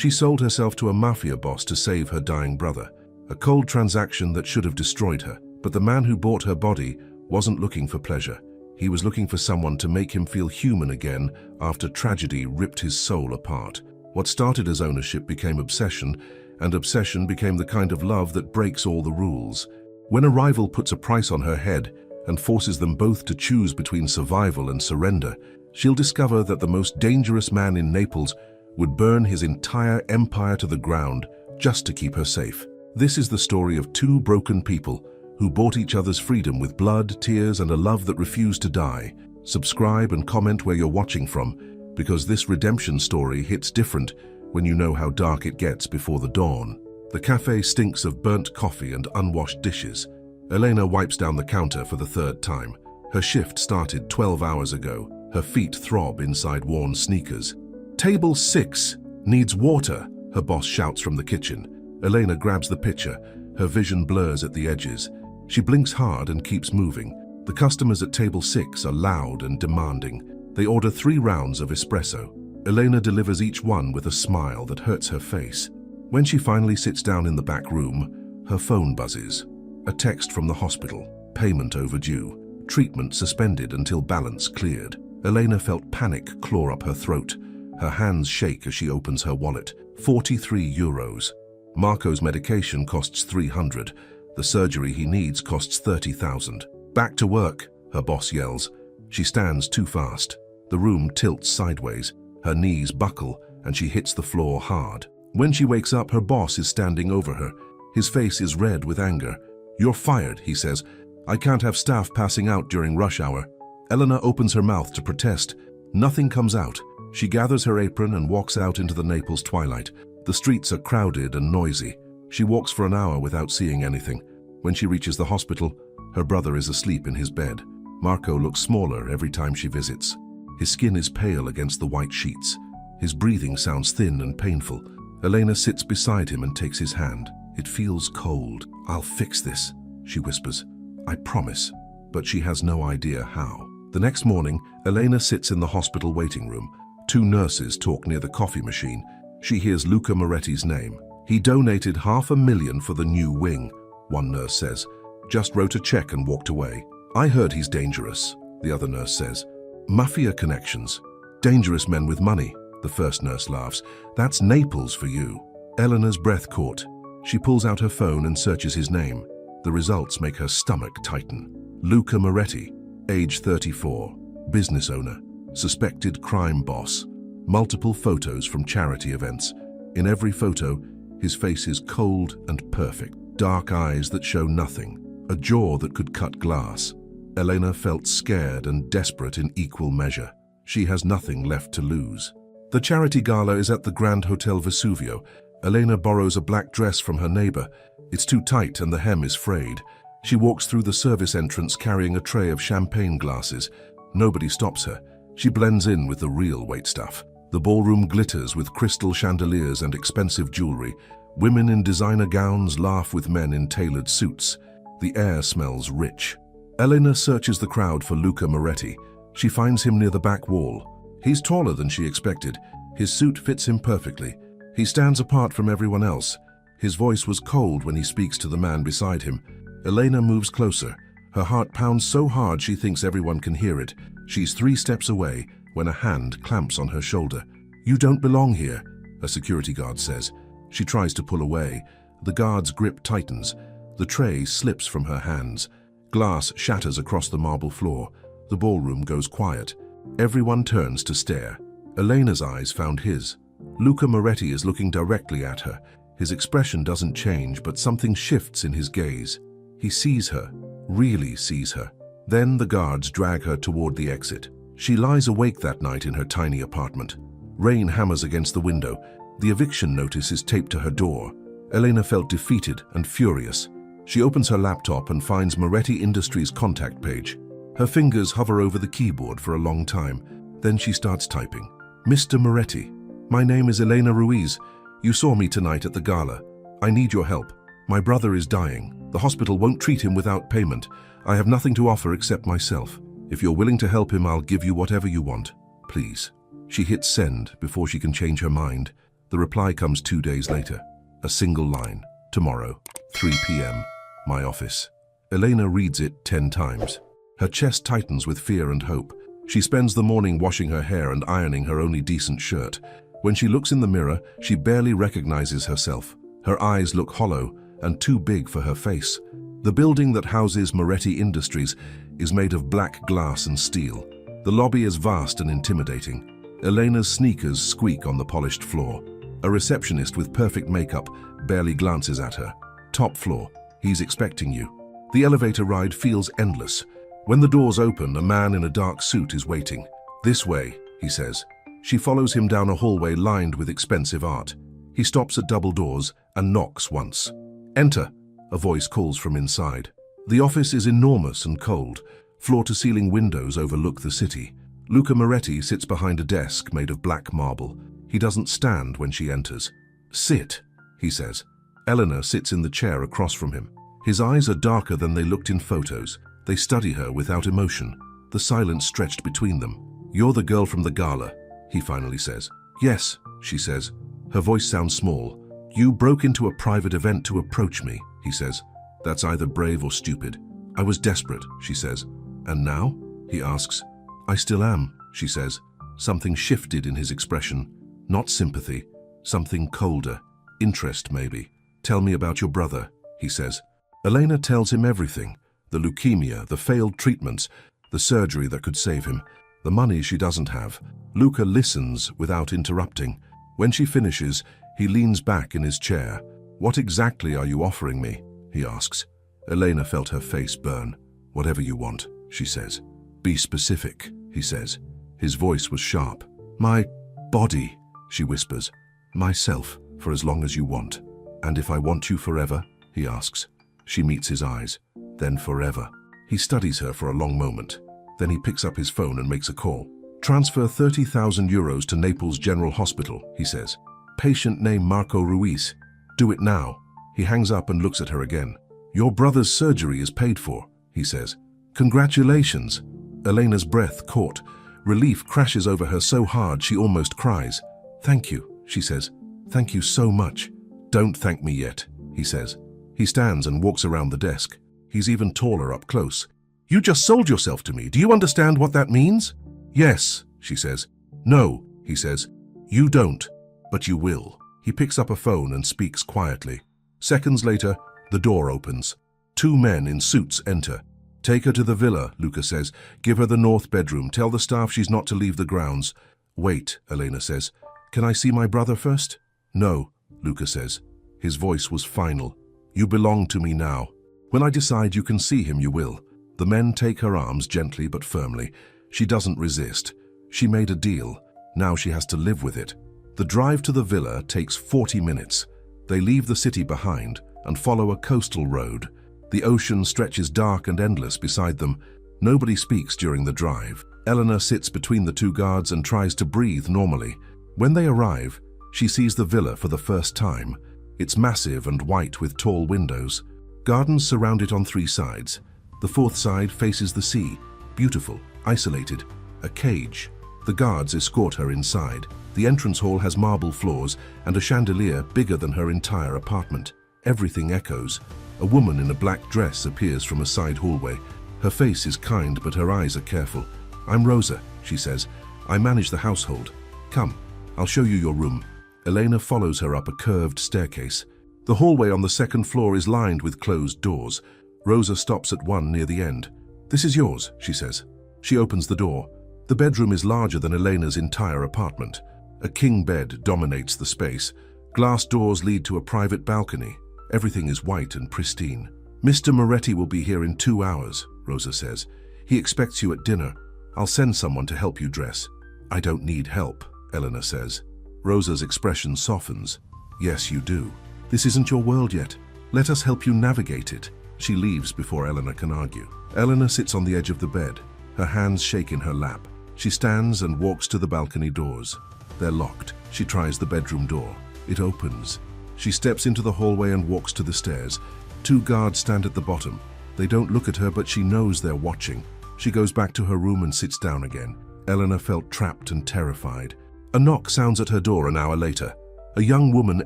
She sold herself to a mafia boss to save her dying brother. A cold transaction that should have destroyed her. But the man who bought her body wasn't looking for pleasure. He was looking for someone to make him feel human again after tragedy ripped his soul apart. What started as ownership became obsession, and obsession became the kind of love that breaks all the rules. When a rival puts a price on her head and forces them both to choose between survival and surrender, she'll discover that the most dangerous man in Naples would burn his entire empire to the ground just to keep her safe. This is the story of two broken people who bought each other's freedom with blood, tears, and a love that refused to die. Subscribe and comment where you're watching from, because this redemption story hits different when you know how dark it gets before the dawn. The cafe stinks of burnt coffee and unwashed dishes. Elena wipes down the counter for the third time. Her shift started 12 hours ago. Her feet throb inside worn sneakers. "Table 6 needs water," her boss shouts from the kitchen. Elena grabs the pitcher. Her vision blurs at the edges. She blinks hard and keeps moving. The customers at table 6 are loud and demanding. They order 3 rounds of espresso. Elena delivers each one with a smile that hurts her face. When she finally sits down in the back room, her phone buzzes. A text from the hospital. Payment overdue. Treatment suspended until balance cleared. Elena felt panic claw up her throat. Her hands shake as she opens her wallet. 43 euros. Marco's medication costs 300. The surgery he needs costs 30,000. "Back to work," her boss yells. She stands too fast. The room tilts sideways. Her knees buckle and she hits the floor hard. When she wakes up, her boss is standing over her. His face is red with anger. "You're fired," he says. "I can't have staff passing out during rush hour." Elena opens her mouth to protest. Nothing comes out. She gathers her apron and walks out into the Naples twilight. The streets are crowded and noisy. She walks for an hour without seeing anything. When she reaches the hospital, her brother is asleep in his bed. Marco looks smaller every time she visits. His skin is pale against the white sheets. His breathing sounds thin and painful. Elena sits beside him and takes his hand. It feels cold. "I'll fix this," she whispers. "I promise." But she has no idea how. The next morning, Elena sits in the hospital waiting room. 2 nurses talk near the coffee machine. She hears Luca Moretti's name. "He donated $500,000 for the new wing," one nurse says. "Just wrote a check and walked away." "I heard he's dangerous," the other nurse says. "Mafia connections. Dangerous men with money," the first nurse laughs. "That's Naples for you." Eleanor's breath caught. She pulls out her phone and searches his name. The results make her stomach tighten. Luca Moretti, age 34, business owner, suspected crime boss. Multiple photos from charity events. In every photo, his face is cold and perfect. Dark eyes that show nothing. A jaw that could cut glass. Elena felt scared and desperate in equal measure. She has nothing left to lose. The charity gala is at the Grand Hotel Vesuvio. Elena borrows a black dress from her neighbor. It's too tight and the hem is frayed. She walks through the service entrance carrying a tray of champagne glasses. Nobody stops her. She blends in with the real waitstaff. The ballroom glitters with crystal chandeliers and expensive jewelry. Women in designer gowns laugh with men in tailored suits. The air smells rich. Elena searches the crowd for Luca Moretti. She finds him near the back wall. He's taller than she expected. His suit fits him perfectly. He stands apart from everyone else. His voice was cold when he speaks to the man beside him. Elena moves closer. Her heart pounds so hard she thinks everyone can hear it. She's 3 steps away when a hand clamps on her shoulder. "You don't belong here," a security guard says. She tries to pull away. The guard's grip tightens. The tray slips from her hands. Glass shatters across the marble floor. The ballroom goes quiet. Everyone turns to stare. Elena's eyes found his. Luca Moretti is looking directly at her. His expression doesn't change, but something shifts in his gaze. He sees her, really sees her. Then the guards drag her toward the exit. She lies awake that night in her tiny apartment. Rain hammers against the window. The eviction notice is taped to her door. Elena felt defeated and furious. She opens her laptop and finds Moretti Industries' contact page. Her fingers hover over the keyboard for a long time. Then she starts typing. "Mr. Moretti, my name is Elena Ruiz. You saw me tonight at the gala. I need your help. My brother is dying. The hospital won't treat him without payment. I have nothing to offer except myself. If you're willing to help him, I'll give you whatever you want. Please." She hits send before she can change her mind. The reply comes 2 days later. A single line. Tomorrow, 3 p.m. My office. Elena reads it 10 times. Her chest tightens with fear and hope. She spends the morning washing her hair and ironing her only decent shirt. When she looks in the mirror, she barely recognizes herself. Her eyes look hollow and too big for her face. The building that houses Moretti Industries is made of black glass and steel. The lobby is vast and intimidating. Elena's sneakers squeak on the polished floor. A receptionist with perfect makeup barely glances at her. Top floor. He's expecting you. The elevator ride feels endless. When the doors open, a man in a dark suit is waiting. This way, he says. She follows him down a hallway lined with expensive art. He stops at double doors and knocks once. Enter, a voice calls from inside. The office is enormous and cold. Floor-to-ceiling windows overlook the city. Luca Moretti sits behind a desk made of black marble. He doesn't stand when she enters. Sit, he says. Elena sits in the chair across from him. His eyes are darker than they looked in photos. They study her without emotion. The silence stretched between them. You're the girl from the gala, he finally says. Yes, she says. Her voice sounds small. You broke into a private event to approach me, he says. That's either brave or stupid. I was desperate, she says. And now? He asks. I still am, she says. Something shifted in his expression. Not sympathy. Something colder. Interest, maybe. Tell me about your brother, he says. Elena tells him everything. The leukemia, the failed treatments, the surgery that could save him, the money she doesn't have. Luca listens without interrupting. When she finishes, he leans back in his chair. What exactly are you offering me? He asks. Elena felt her face burn. Whatever you want, she says. Be specific, he says. His voice was sharp. My body, she whispers. Myself, for as long as you want. And if I want you forever? He asks. She meets his eyes. Then forever. He studies her for a long moment. Then he picks up his phone and makes a call. Transfer 30,000 euros to Naples General Hospital, he says. Patient name Marco Ruiz. Do it now. He hangs up and looks at her again. Your brother's surgery is paid for, he says. Congratulations. Elena's breath caught. Relief crashes over her so hard she almost cries. Thank you, she says. Thank you so much. Don't thank me yet, he says. He stands and walks around the desk. He's even taller up close. You just sold yourself to me. Do you understand what that means? Yes, she says. No, he says. You don't, but you will. He picks up a phone and speaks quietly. Seconds later, the door opens. 2 men in suits enter. Take her to the villa, Luca says. Give her the north bedroom. Tell the staff she's not to leave the grounds. Wait, Elena says. Can I see my brother first? No, Luca says. His voice was final. You belong to me now. When I decide you can see him, you will. The men take her arms gently but firmly. She doesn't resist. She made a deal. Now she has to live with it. The drive to the villa takes 40 minutes. They leave the city behind and follow a coastal road. The ocean stretches dark and endless beside them. Nobody speaks during the drive. Elena sits between the 2 guards and tries to breathe normally. When they arrive, she sees the villa for the first time. It's massive and white with tall windows. Gardens surround it on 3 sides. The 4th side faces the sea, beautiful, isolated, a cage. The guards escort her inside. The entrance hall has marble floors and a chandelier bigger than her entire apartment. Everything echoes. A woman in a black dress appears from a side hallway. Her face is kind, but her eyes are careful. I'm Rosa, she says. I manage the household. Come, I'll show you your room. Elena follows her up a curved staircase. The hallway on the 2nd floor is lined with closed doors. Rosa stops at one near the end. This is yours, she says. She opens the door. The bedroom is larger than Elena's entire apartment. A king bed dominates the space. Glass doors lead to a private balcony. Everything is white and pristine. Mr. Moretti will be here in 2 hours, Rosa says. He expects you at dinner. I'll send someone to help you dress. I don't need help, Elena says. Rosa's expression softens. Yes, you do. This isn't your world yet. Let us help you navigate it. She leaves before Elena can argue. Elena sits on the edge of the bed. Her hands shake in her lap. She stands and walks to the balcony doors. They're locked. She tries the bedroom door. It opens. She steps into the hallway and walks to the stairs. 2 guards stand at the bottom. They don't look at her, but she knows they're watching. She goes back to her room and sits down again. Elena felt trapped and terrified. A knock sounds at her door an hour later. A young woman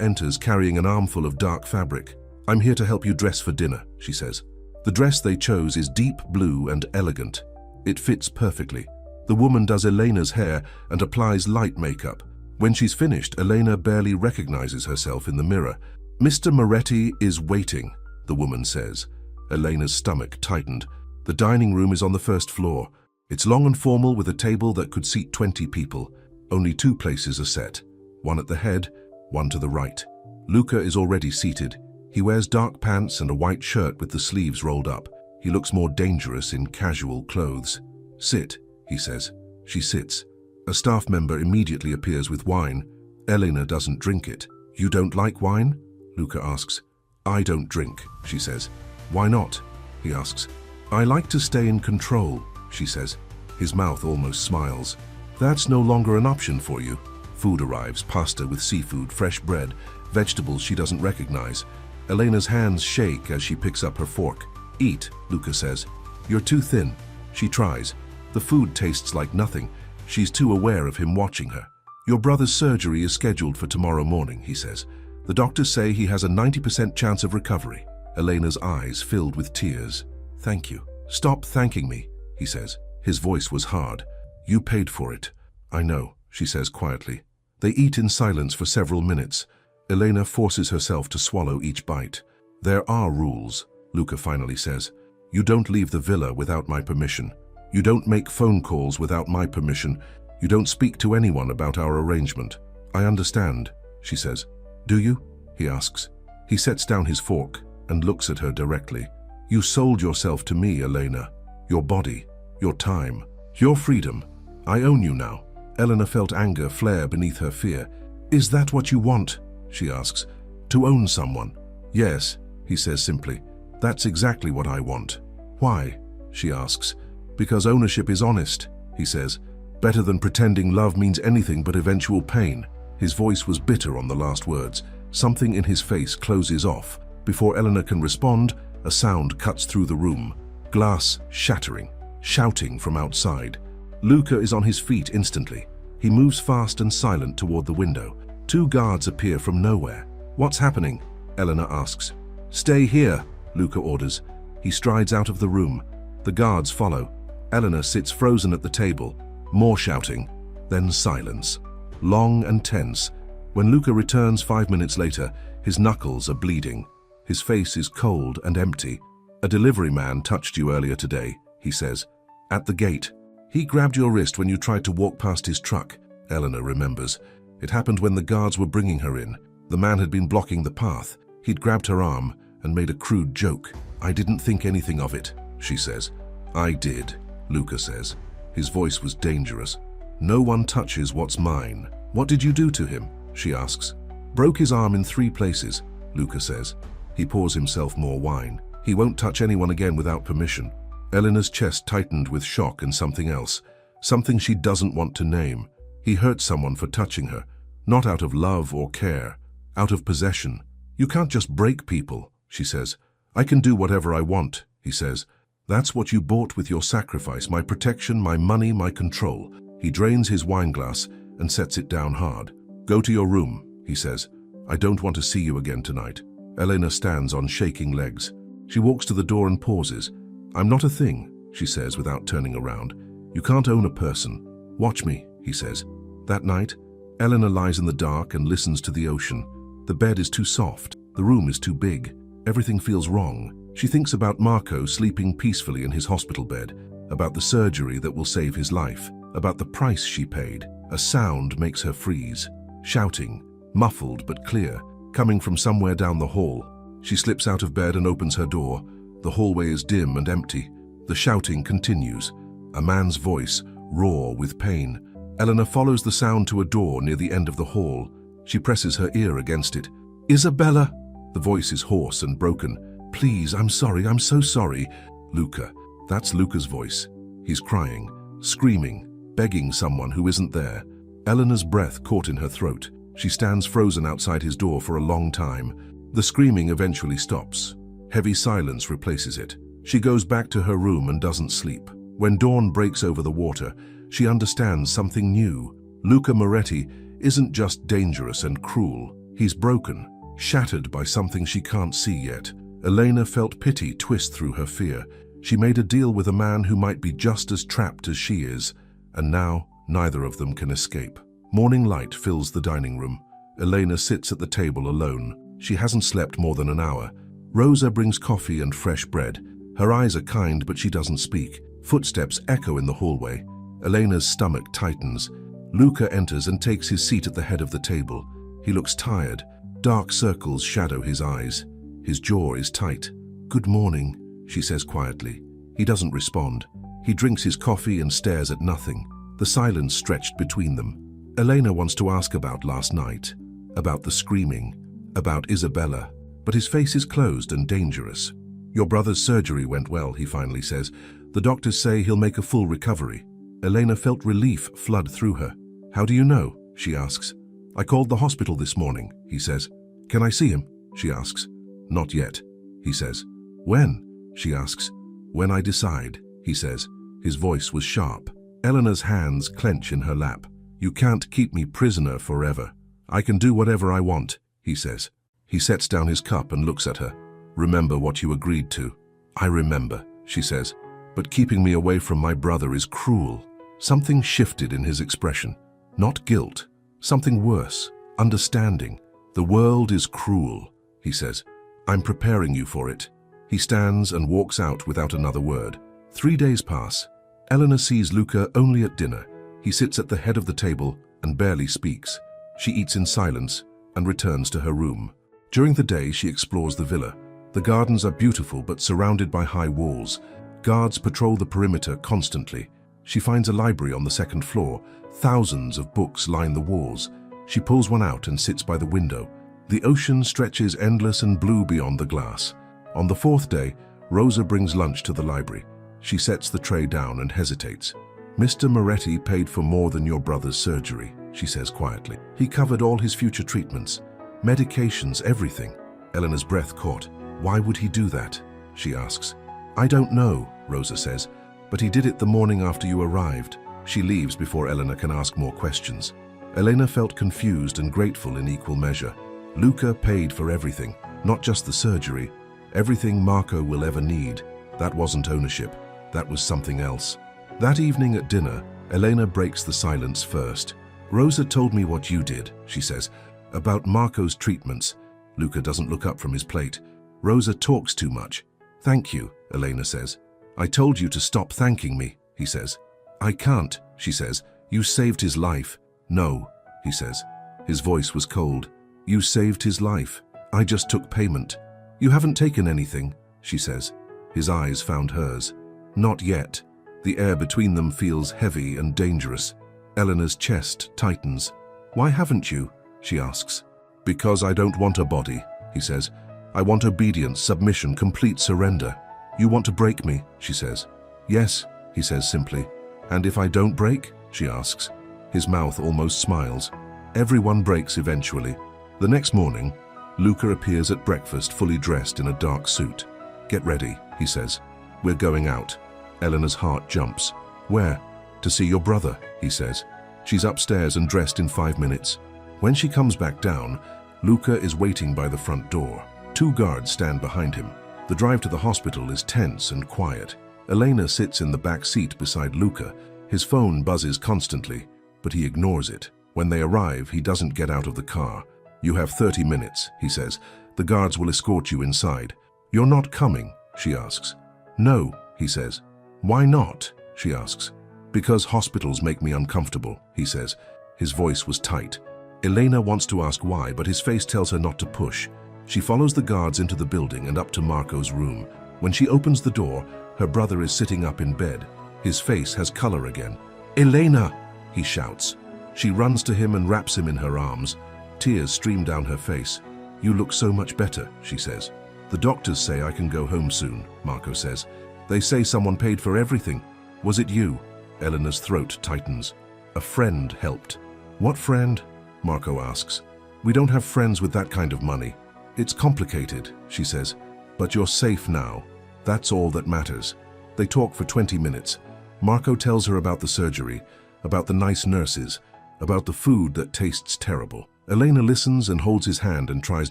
enters carrying an armful of dark fabric. "I'm here to help you dress for dinner," she says. The dress they chose is deep blue and elegant. It fits perfectly. The woman does Elena's hair and applies light makeup. When she's finished, Elena barely recognizes herself in the mirror. "Mr. Moretti is waiting," the woman says. Elena's stomach tightened. The dining room is on the first floor. It's long and formal with a table that could seat 20 people. Only 2 places are set, one at the head, one to the right. Luca is already seated. He wears dark pants and a white shirt with the sleeves rolled up. He looks more dangerous in casual clothes. "Sit," he says. She sits. A staff member immediately appears with wine. Elena doesn't drink it. "You don't like wine?" Luca asks. "I don't drink," she says. "Why not?" he asks. "I like to stay in control," she says. His mouth almost smiles. "That's no longer an option for you." Food arrives, pasta with seafood, fresh bread, vegetables she doesn't recognize. Elena's hands shake as she picks up her fork. "Eat," Luca says. "You're too thin." She tries. The food tastes like nothing. She's too aware of him watching her. "Your brother's surgery is scheduled for tomorrow morning," he says. "The doctors say he has a 90% chance of recovery." Elena's eyes filled with tears. "Thank you." "Stop thanking me," he says. His voice was hard. "You paid for it." "I know," she says quietly. They eat in silence for several minutes. Elena forces herself to swallow each bite. "There are rules," Luca finally says. "You don't leave the villa without my permission. You don't make phone calls without my permission. You don't speak to anyone about our arrangement." "I understand," she says. "Do you?" he asks. He sets down his fork and looks at her directly. "You sold yourself to me, Elena. Your body, your time, your freedom. I own you now." Elena felt anger flare beneath her fear. "Is that what you want?" she asks. "To own someone?" "Yes," he says simply. "That's exactly what I want." "Why?" she asks. "Because ownership is honest," he says. "Better than pretending love means anything but eventual pain." His voice was bitter on the last words. Something in his face closes off. Before Elena can respond, a sound cuts through the room. Glass shattering, shouting from outside. Luca is on his feet instantly. He moves fast and silent toward the window. 2 guards appear from nowhere. "What's happening?" Elena asks. "Stay here," Luca orders. He strides out of the room. The guards follow. Elena sits frozen at the table. More shouting, then silence. Long and tense. When Luca returns 5 minutes later, his knuckles are bleeding. His face is cold and empty. "A delivery man touched you earlier today," he says. "At the gate. He grabbed your wrist when you tried to walk past his truck," Elena remembers. It happened when the guards were bringing her in. The man had been blocking the path. He'd grabbed her arm and made a crude joke. "I didn't think anything of it," she says. "I did," Luca says. His voice was dangerous. "No one touches what's mine." "What did you do to him?" she asks. "Broke his arm in 3 places," Luca says. He pours himself more wine. "He won't touch anyone again without permission." Elena's chest tightened with shock and something else. Something she doesn't want to name. He hurt someone for touching her. Not out of love or care. Out of possession. "You can't just break people," she says. "I can do whatever I want," he says. "That's what you bought with your sacrifice, my protection, my money, my control." He drains his wineglass and sets it down hard. "Go to your room," he says. "I don't want to see you again tonight." Elena stands on shaking legs. She walks to the door and pauses. "I'm not a thing," she says without turning around. "You can't own a person. Watch me," he says. That night, Elena lies in the dark and listens to the ocean. The bed is too soft. The room is too big. Everything feels wrong. She thinks about Marco sleeping peacefully in his hospital bed, about the surgery that will save his life, about the price she paid. A sound makes her freeze. Shouting, muffled but clear, coming from somewhere down the hall. She slips out of bed and opens her door. The hallway is dim and empty. The shouting continues. A man's voice, raw with pain. Elena follows the sound to a door near the end of the hall. She presses her ear against it. "Isabella!" The voice is hoarse and broken. "Please, I'm sorry, I'm so sorry." "Luca." That's Luca's voice. He's crying, screaming, begging someone who isn't there. Elena's breath caught in her throat. She stands frozen outside his door for a long time. The screaming eventually stops. Heavy silence replaces it. She goes back to her room and doesn't sleep. When dawn breaks over the water, she understands something new. Luca Moretti isn't just dangerous and cruel. He's broken, shattered by something she can't see yet. Elena felt pity twist through her fear. She made a deal with a man who might be just as trapped as she is, and now neither of them can escape. Morning light fills the dining room. Elena sits at the table alone. She hasn't slept more than an hour. Rosa brings coffee and fresh bread. Her eyes are kind, but she doesn't speak. Footsteps echo in the hallway. Elena's stomach tightens. Luca enters and takes his seat at the head of the table. He looks tired. Dark circles shadow his eyes. His jaw is tight. "Good morning," she says quietly. He doesn't respond. He drinks his coffee and stares at nothing. The silence stretched between them. Elena wants to ask about last night, about the screaming, about Isabella, but his face is closed and dangerous. "Your brother's surgery went well," he finally says. "The doctors say he'll make a full recovery." Elena felt relief flood through her. "How do you know?" she asks. "I called the hospital this morning," he says. "Can I see him?" she asks. "Not yet," he says. "When?" she asks. "When I decide," he says. His voice was sharp. Eleanor's hands clench in her lap. "You can't keep me prisoner forever. I can do whatever I want," he says. He sets down his cup and looks at her. "Remember what you agreed to." "I remember," she says. "But keeping me away from my brother is cruel." Something shifted in his expression. Not guilt. Something worse. Understanding. "The world is cruel," he says. "I'm preparing you for it." He stands and walks out without another word. 3 days pass. Eleanor sees Luca only at dinner. He sits at the head of the table and barely speaks. She eats in silence and returns to her room. During the day, she explores the villa. The gardens are beautiful but surrounded by high walls. Guards patrol the perimeter constantly. She finds a library on the second floor. Thousands of books line the walls. She pulls one out and sits by the window. The ocean stretches endless and blue beyond the glass. On the 4th day, Rosa brings lunch to the library. She sets the tray down and hesitates. "Mr. Moretti paid for more than your brother's surgery," she says quietly. "He covered all his future treatments, medications, everything." Eleanor's breath caught. "Why would he do that?" she asks. "I don't know," Rosa says, "but he did it the morning after you arrived." She leaves before Eleanor can ask more questions. Elena felt confused and grateful in equal measure. Luca paid for everything, not just the surgery. Everything Marco will ever need. That wasn't ownership. That was something else. That evening at dinner, Elena breaks the silence first. "Rosa told me what you did," she says, "about Marco's treatments." Luca doesn't look up from his plate. "Rosa talks too much." "Thank you," Elena says. "I told you to stop thanking me," he says. "I can't," she says. "You saved his life." "No," he says. His voice was cold. "You saved his life. I just took payment." "You haven't taken anything," she says. His eyes found hers. "Not yet." The air between them feels heavy and dangerous. Eleanor's chest tightens. "Why haven't you?" she asks. "Because I don't want a body," he says. "I want obedience, submission, complete surrender." "You want to break me," she says. "Yes," he says simply. "And if I don't break?" she asks. His mouth almost smiles. "Everyone breaks eventually." The next morning, Luca appears at breakfast fully dressed in a dark suit. "Get ready," he says. "We're going out." Eleanor's heart jumps. "Where?" "To see your brother," he says. She's upstairs and dressed in 5 minutes. When she comes back down, Luca is waiting by the front door. 2 guards stand behind him. The drive to the hospital is tense and quiet. Elena sits in the back seat beside Luca. His phone buzzes constantly, but he ignores it. When they arrive, he doesn't get out of the car. "You have 30 minutes, he says. "The guards will escort you inside." "You're not coming?" she asks. "No," he says. "Why not?" she asks. "Because hospitals make me uncomfortable," he says. His voice was tight. Elena wants to ask why, but his face tells her not to push. She follows the guards into the building and up to Marco's room. When she opens the door, her brother is sitting up in bed. His face has color again. "Elena!" he shouts. She runs to him and wraps him in her arms. Tears stream down her face. "You look so much better," she says. "The doctors say I can go home soon," Marco says. "They say someone paid for everything. Was it you?" Eleanor's throat tightens. "A friend helped." "What friend?" Marco asks. "We don't have friends with that kind of money." "It's complicated," she says. "But you're safe now. That's all that matters." They talk for 20 minutes. Marco tells her about the surgery, about the nice nurses, about the food that tastes terrible. Elena listens and holds his hand and tries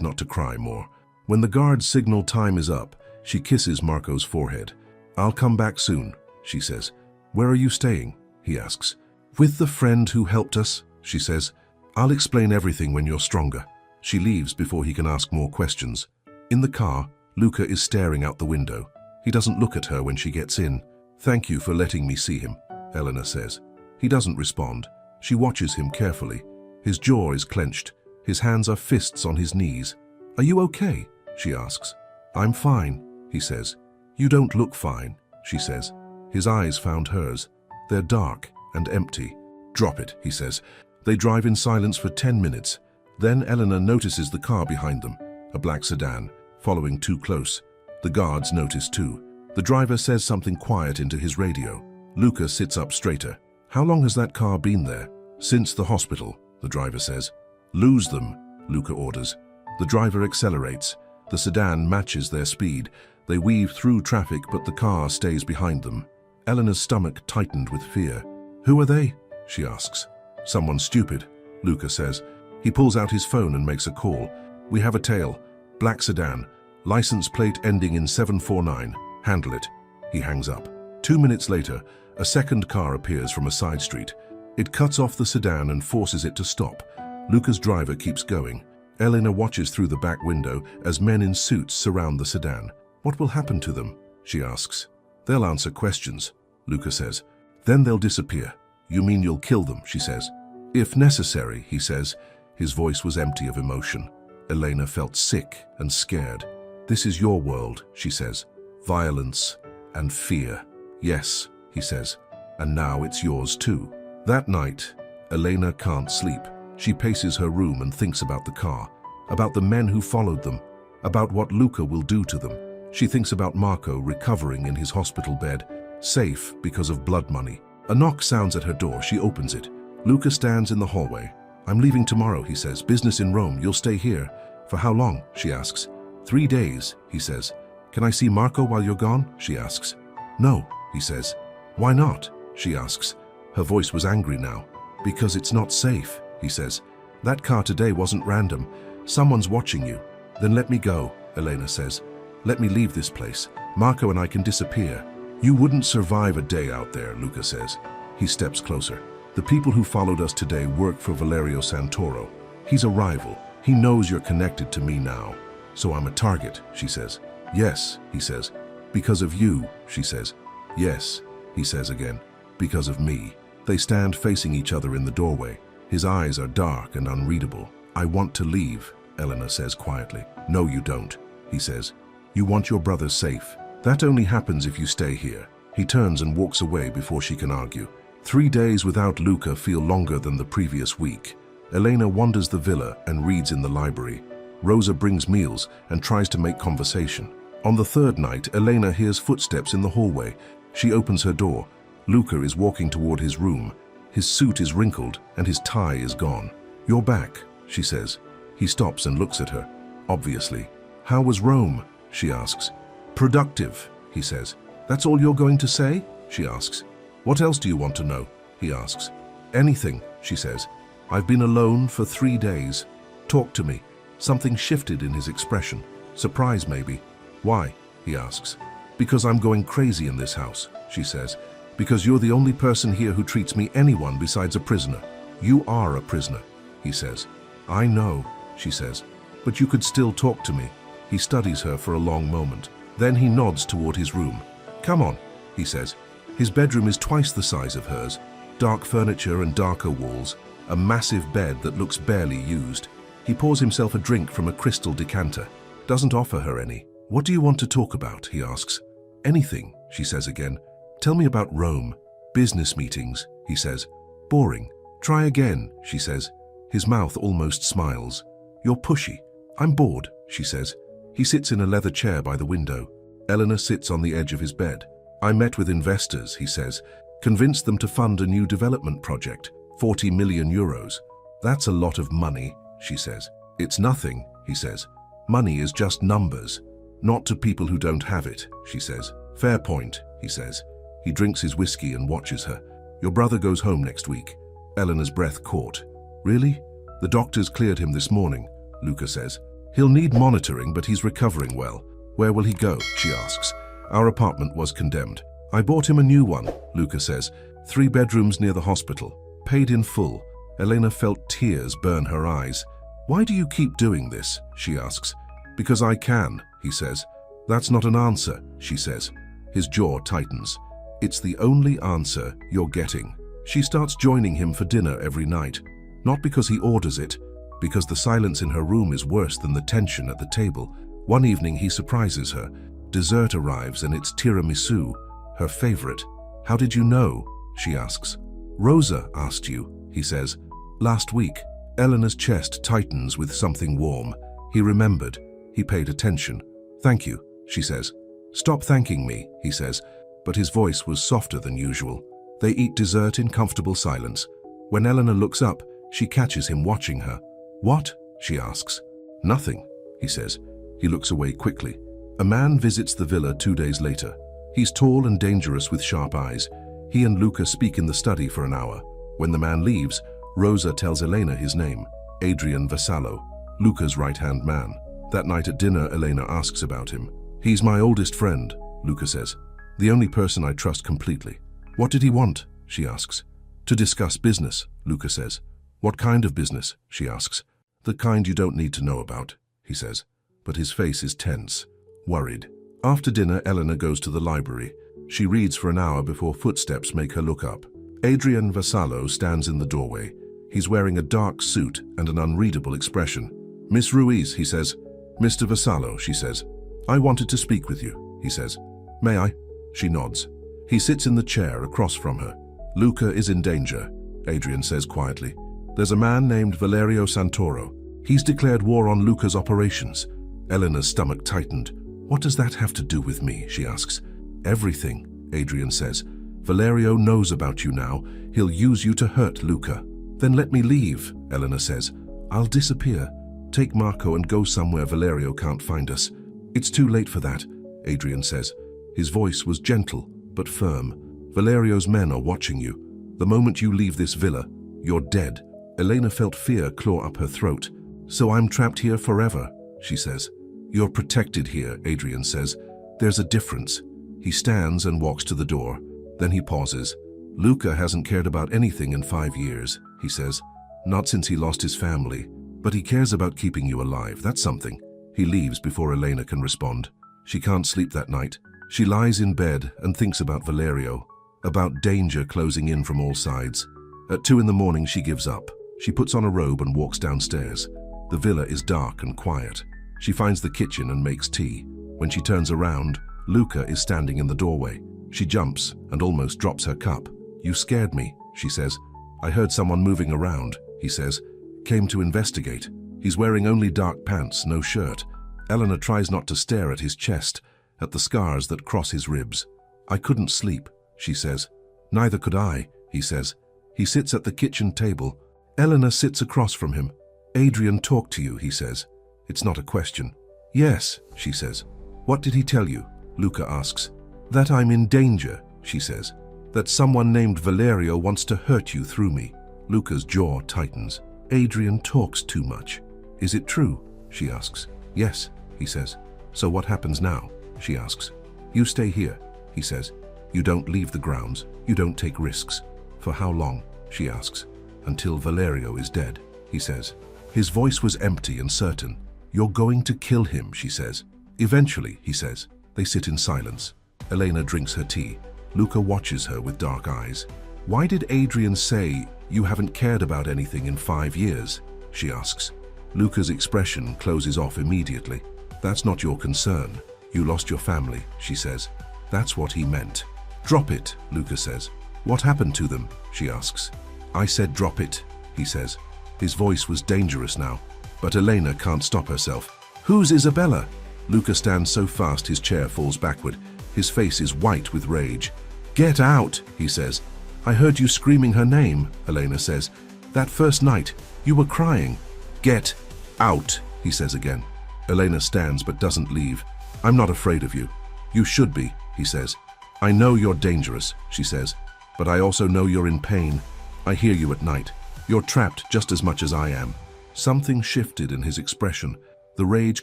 not to cry more. When the guards signal time is up, she kisses Marco's forehead. "I'll come back soon," she says. "Where are you staying?" he asks. "With the friend who helped us," she says. "I'll explain everything when you're stronger." She leaves before he can ask more questions. In the car, Luca is staring out the window. He doesn't look at her when she gets in. "Thank you for letting me see him," Elena says. He doesn't respond. She watches him carefully. His jaw is clenched. His hands are fists on his knees. "Are you okay?" she asks. "I'm fine," he says. "You don't look fine," she says. His eyes found hers. They're dark and empty. "Drop it," he says. They drive in silence for 10 minutes. Then Elena notices the car behind them, a black sedan, following too close. The guards notice too. The driver says something quiet into his radio. Luca sits up straighter. "How long has that car been there?" "Since the hospital," the driver says. "Lose them," Luca orders. The driver accelerates. The sedan matches their speed. They weave through traffic, but the car stays behind them. Elena's stomach tightened with fear. "Who are they?" she asks. "Someone stupid," Luca says. He pulls out his phone and makes a call. "We have a tail. Black sedan. License plate ending in 749. Handle it." He hangs up. 2 minutes later, a second car appears from a side street. It cuts off the sedan and forces it to stop. Luca's driver keeps going. Elena watches through the back window as men in suits surround the sedan. "What will happen to them?" she asks. "They'll answer questions," Luca says. "Then they'll disappear." "You mean you'll kill them?" she says. "If necessary," he says. His voice was empty of emotion. Elena felt sick and scared. "This is your world," she says. "Violence and fear." "Yes," he says. "And now it's yours too." That night, Elena can't sleep. She paces her room and thinks about the car, about the men who followed them, about what Luca will do to them. She thinks about Marco recovering in his hospital bed, safe because of blood money. A knock sounds at her door. She opens it. Luca stands in the hallway. "I'm leaving tomorrow," he says. "Business in Rome. You'll stay here." "For how long?" she asks. 3 days, he says. "Can I see Marco while you're gone?" she asks. "No," he says. "Why not?" she asks. Her voice was angry now. "Because it's not safe," he says. "That car today wasn't random. Someone's watching you." "Then let me go," Elena says. "Let me leave this place. Marco and I can disappear." "You wouldn't survive a day out there," Luca says. He steps closer. "The people who followed us today work for Valerio Santoro. He's a rival. He knows you're connected to me now. So I'm a target," she says. "Yes," he says. "Because of you," she says. "Yes," he says again. "Because of me." They stand facing each other in the doorway. His eyes are dark and unreadable. "I want to leave," Elena says quietly. "No, you don't," he says. "You want your brother safe. That only happens if you stay here." He turns and walks away before she can argue. 3 days without Luca feel longer than the previous week. Elena wanders the villa and reads in the library. Rosa brings meals and tries to make conversation. On the third night, Elena hears footsteps in the hallway. She opens her door. Luca is walking toward his room. His suit is wrinkled and his tie is gone. "You're back," she says. He stops and looks at her. Obviously. "How was Rome?" she asks. "Productive," he says. "That's all you're going to say?" she asks. "What else do you want to know?" he asks. "Anything," she says. "I've been alone for 3 days. Talk to me." Something shifted in his expression. Surprise, maybe. "Why?" he asks. "Because I'm going crazy in this house," she says. "Because you're the only person here who treats me anyone besides a prisoner." "You are a prisoner," he says. "I know," she says. "But you could still talk to me." He studies her for a long moment. Then he nods toward his room. "Come on," he says. His bedroom is twice the size of hers. Dark furniture and darker walls. A massive bed that looks barely used. He pours himself a drink from a crystal decanter. Doesn't offer her any. "What do you want to talk about?" he asks. "Anything," she says again. "Tell me about Rome." "Business meetings," he says. "Boring." "Try again," she says. His mouth almost smiles. "You're pushy." "I'm bored," she says. He sits in a leather chair by the window. Elena sits on the edge of his bed. "I met with investors," he says. "Convinced them to fund a new development project. 40 million euros. "That's a lot of money," she says. "It's nothing," he says. "Money is just numbers. Not to people who don't have it," she says. "Fair point," he says. He drinks his whiskey and watches her. "Your brother goes home next week." Elena's breath caught. "Really?" The doctors cleared him this morning, Luca says. He'll need monitoring, but he's recovering well. Where will he go? She asks. Our apartment was condemned. I bought him a new one, Luca says. 3 bedrooms near the hospital. Paid in full. Elena felt tears burn her eyes. Why do you keep doing this? She asks. Because I can, he says. That's not an answer, she says. His jaw tightens. It's the only answer you're getting. She starts joining him for dinner every night. Not because he orders it, because the silence in her room is worse than the tension at the table. One evening he surprises her. Dessert arrives and it's tiramisu, her favorite. How did you know? She asks. Rosa asked you, he says. Last week. Eleanor's chest tightens with something warm. He remembered. He paid attention. Thank you, she says. Stop thanking me, he says, but his voice was softer than usual. They eat dessert in comfortable silence. When Eleanor looks up, she catches him watching her. What? She asks. Nothing, he says. He looks away quickly. A man visits the villa 2 days later. He's tall and dangerous with sharp eyes. He and Luca speak in the study for an hour. When the man leaves, Rosa tells Elena his name, Adrian Vassallo, Luca's right-hand man. That night at dinner, Elena asks about him. He's my oldest friend, Luca says. The only person I trust completely. What did he want? She asks. To discuss business, Luca says. What kind of business? She asks. The kind you don't need to know about, he says. But his face is tense, worried. After dinner, Elena goes to the library. She reads for an hour before footsteps make her look up. Adrian Vassallo stands in the doorway. He's wearing a dark suit and an unreadable expression. Miss Ruiz, he says. Mr. Vassallo, she says. I wanted to speak with you, he says. May I? She nods. He sits in the chair across from her. Luca is in danger, Adrian says quietly. There's a man named Valerio Santoro. He's declared war on Luca's operations. Eleanor's stomach tightened. What does that have to do with me? She asks. Everything, Adrian says. Valerio knows about you now. He'll use you to hurt Luca. Then let me leave, Eleanor says. I'll disappear. Take Marco and go somewhere Valerio can't find us. It's too late for that, Adrian says. His voice was gentle, but firm. Valerio's men are watching you. The moment you leave this villa, you're dead. Elena felt fear claw up her throat. So I'm trapped here forever, she says. You're protected here, Adrian says. There's a difference. He stands and walks to the door. Then he pauses. Luca hasn't cared about anything in 5 years, he says. Not since he lost his family. But he cares about keeping you alive. That's something. He leaves before Elena can respond. She can't sleep that night. She lies in bed and thinks about Valerio, about danger closing in from all sides. At 2 in the morning, she gives up. She puts on a robe and walks downstairs. The villa is dark and quiet. She finds the kitchen and makes tea. When she turns around, Luca is standing in the doorway. She jumps and almost drops her cup. You scared me, she says. I heard someone moving around, he says. Came to investigate. He's wearing only dark pants, no shirt. Eleanor tries not to stare at his chest, at the scars that cross his ribs. I couldn't sleep, she says. Neither could I, he says. He sits at the kitchen table. Eleanor sits across from him. Adrian talked to you, he says. It's not a question. Yes, she says. What did he tell you? Luca asks. That I'm in danger, she says. That someone named Valerio wants to hurt you through me. Luca's jaw tightens. Adrian talks too much. Is it true? She asks. Yes, he says. So what happens now? She asks. You stay here, he says. You don't leave the grounds. You don't take risks. For how long? She asks. Until Valerio is dead, he says. His voice was empty and certain. You're going to kill him, she says. Eventually, he says. They sit in silence. Elena drinks her tea. Luca watches her with dark eyes. Why did Adrian say you haven't cared about anything in 5 years? She asks. Luca's expression closes off immediately. That's not your concern. You lost your family, she says. That's what he meant. Drop it, Luca says. What happened to them? She asks. I said drop it, he says. His voice was dangerous now, but Elena can't stop herself. Who's Isabella? Luca stands so fast his chair falls backward. His face is white with rage. Get out, he says. I heard you screaming her name, Elena says. That first night, you were crying. Get out, he says again. Elena stands but doesn't leave. I'm not afraid of you. You should be, he says. I know you're dangerous, she says, but I also know you're in pain. I hear you at night. You're trapped just as much as I am. Something shifted in his expression. The rage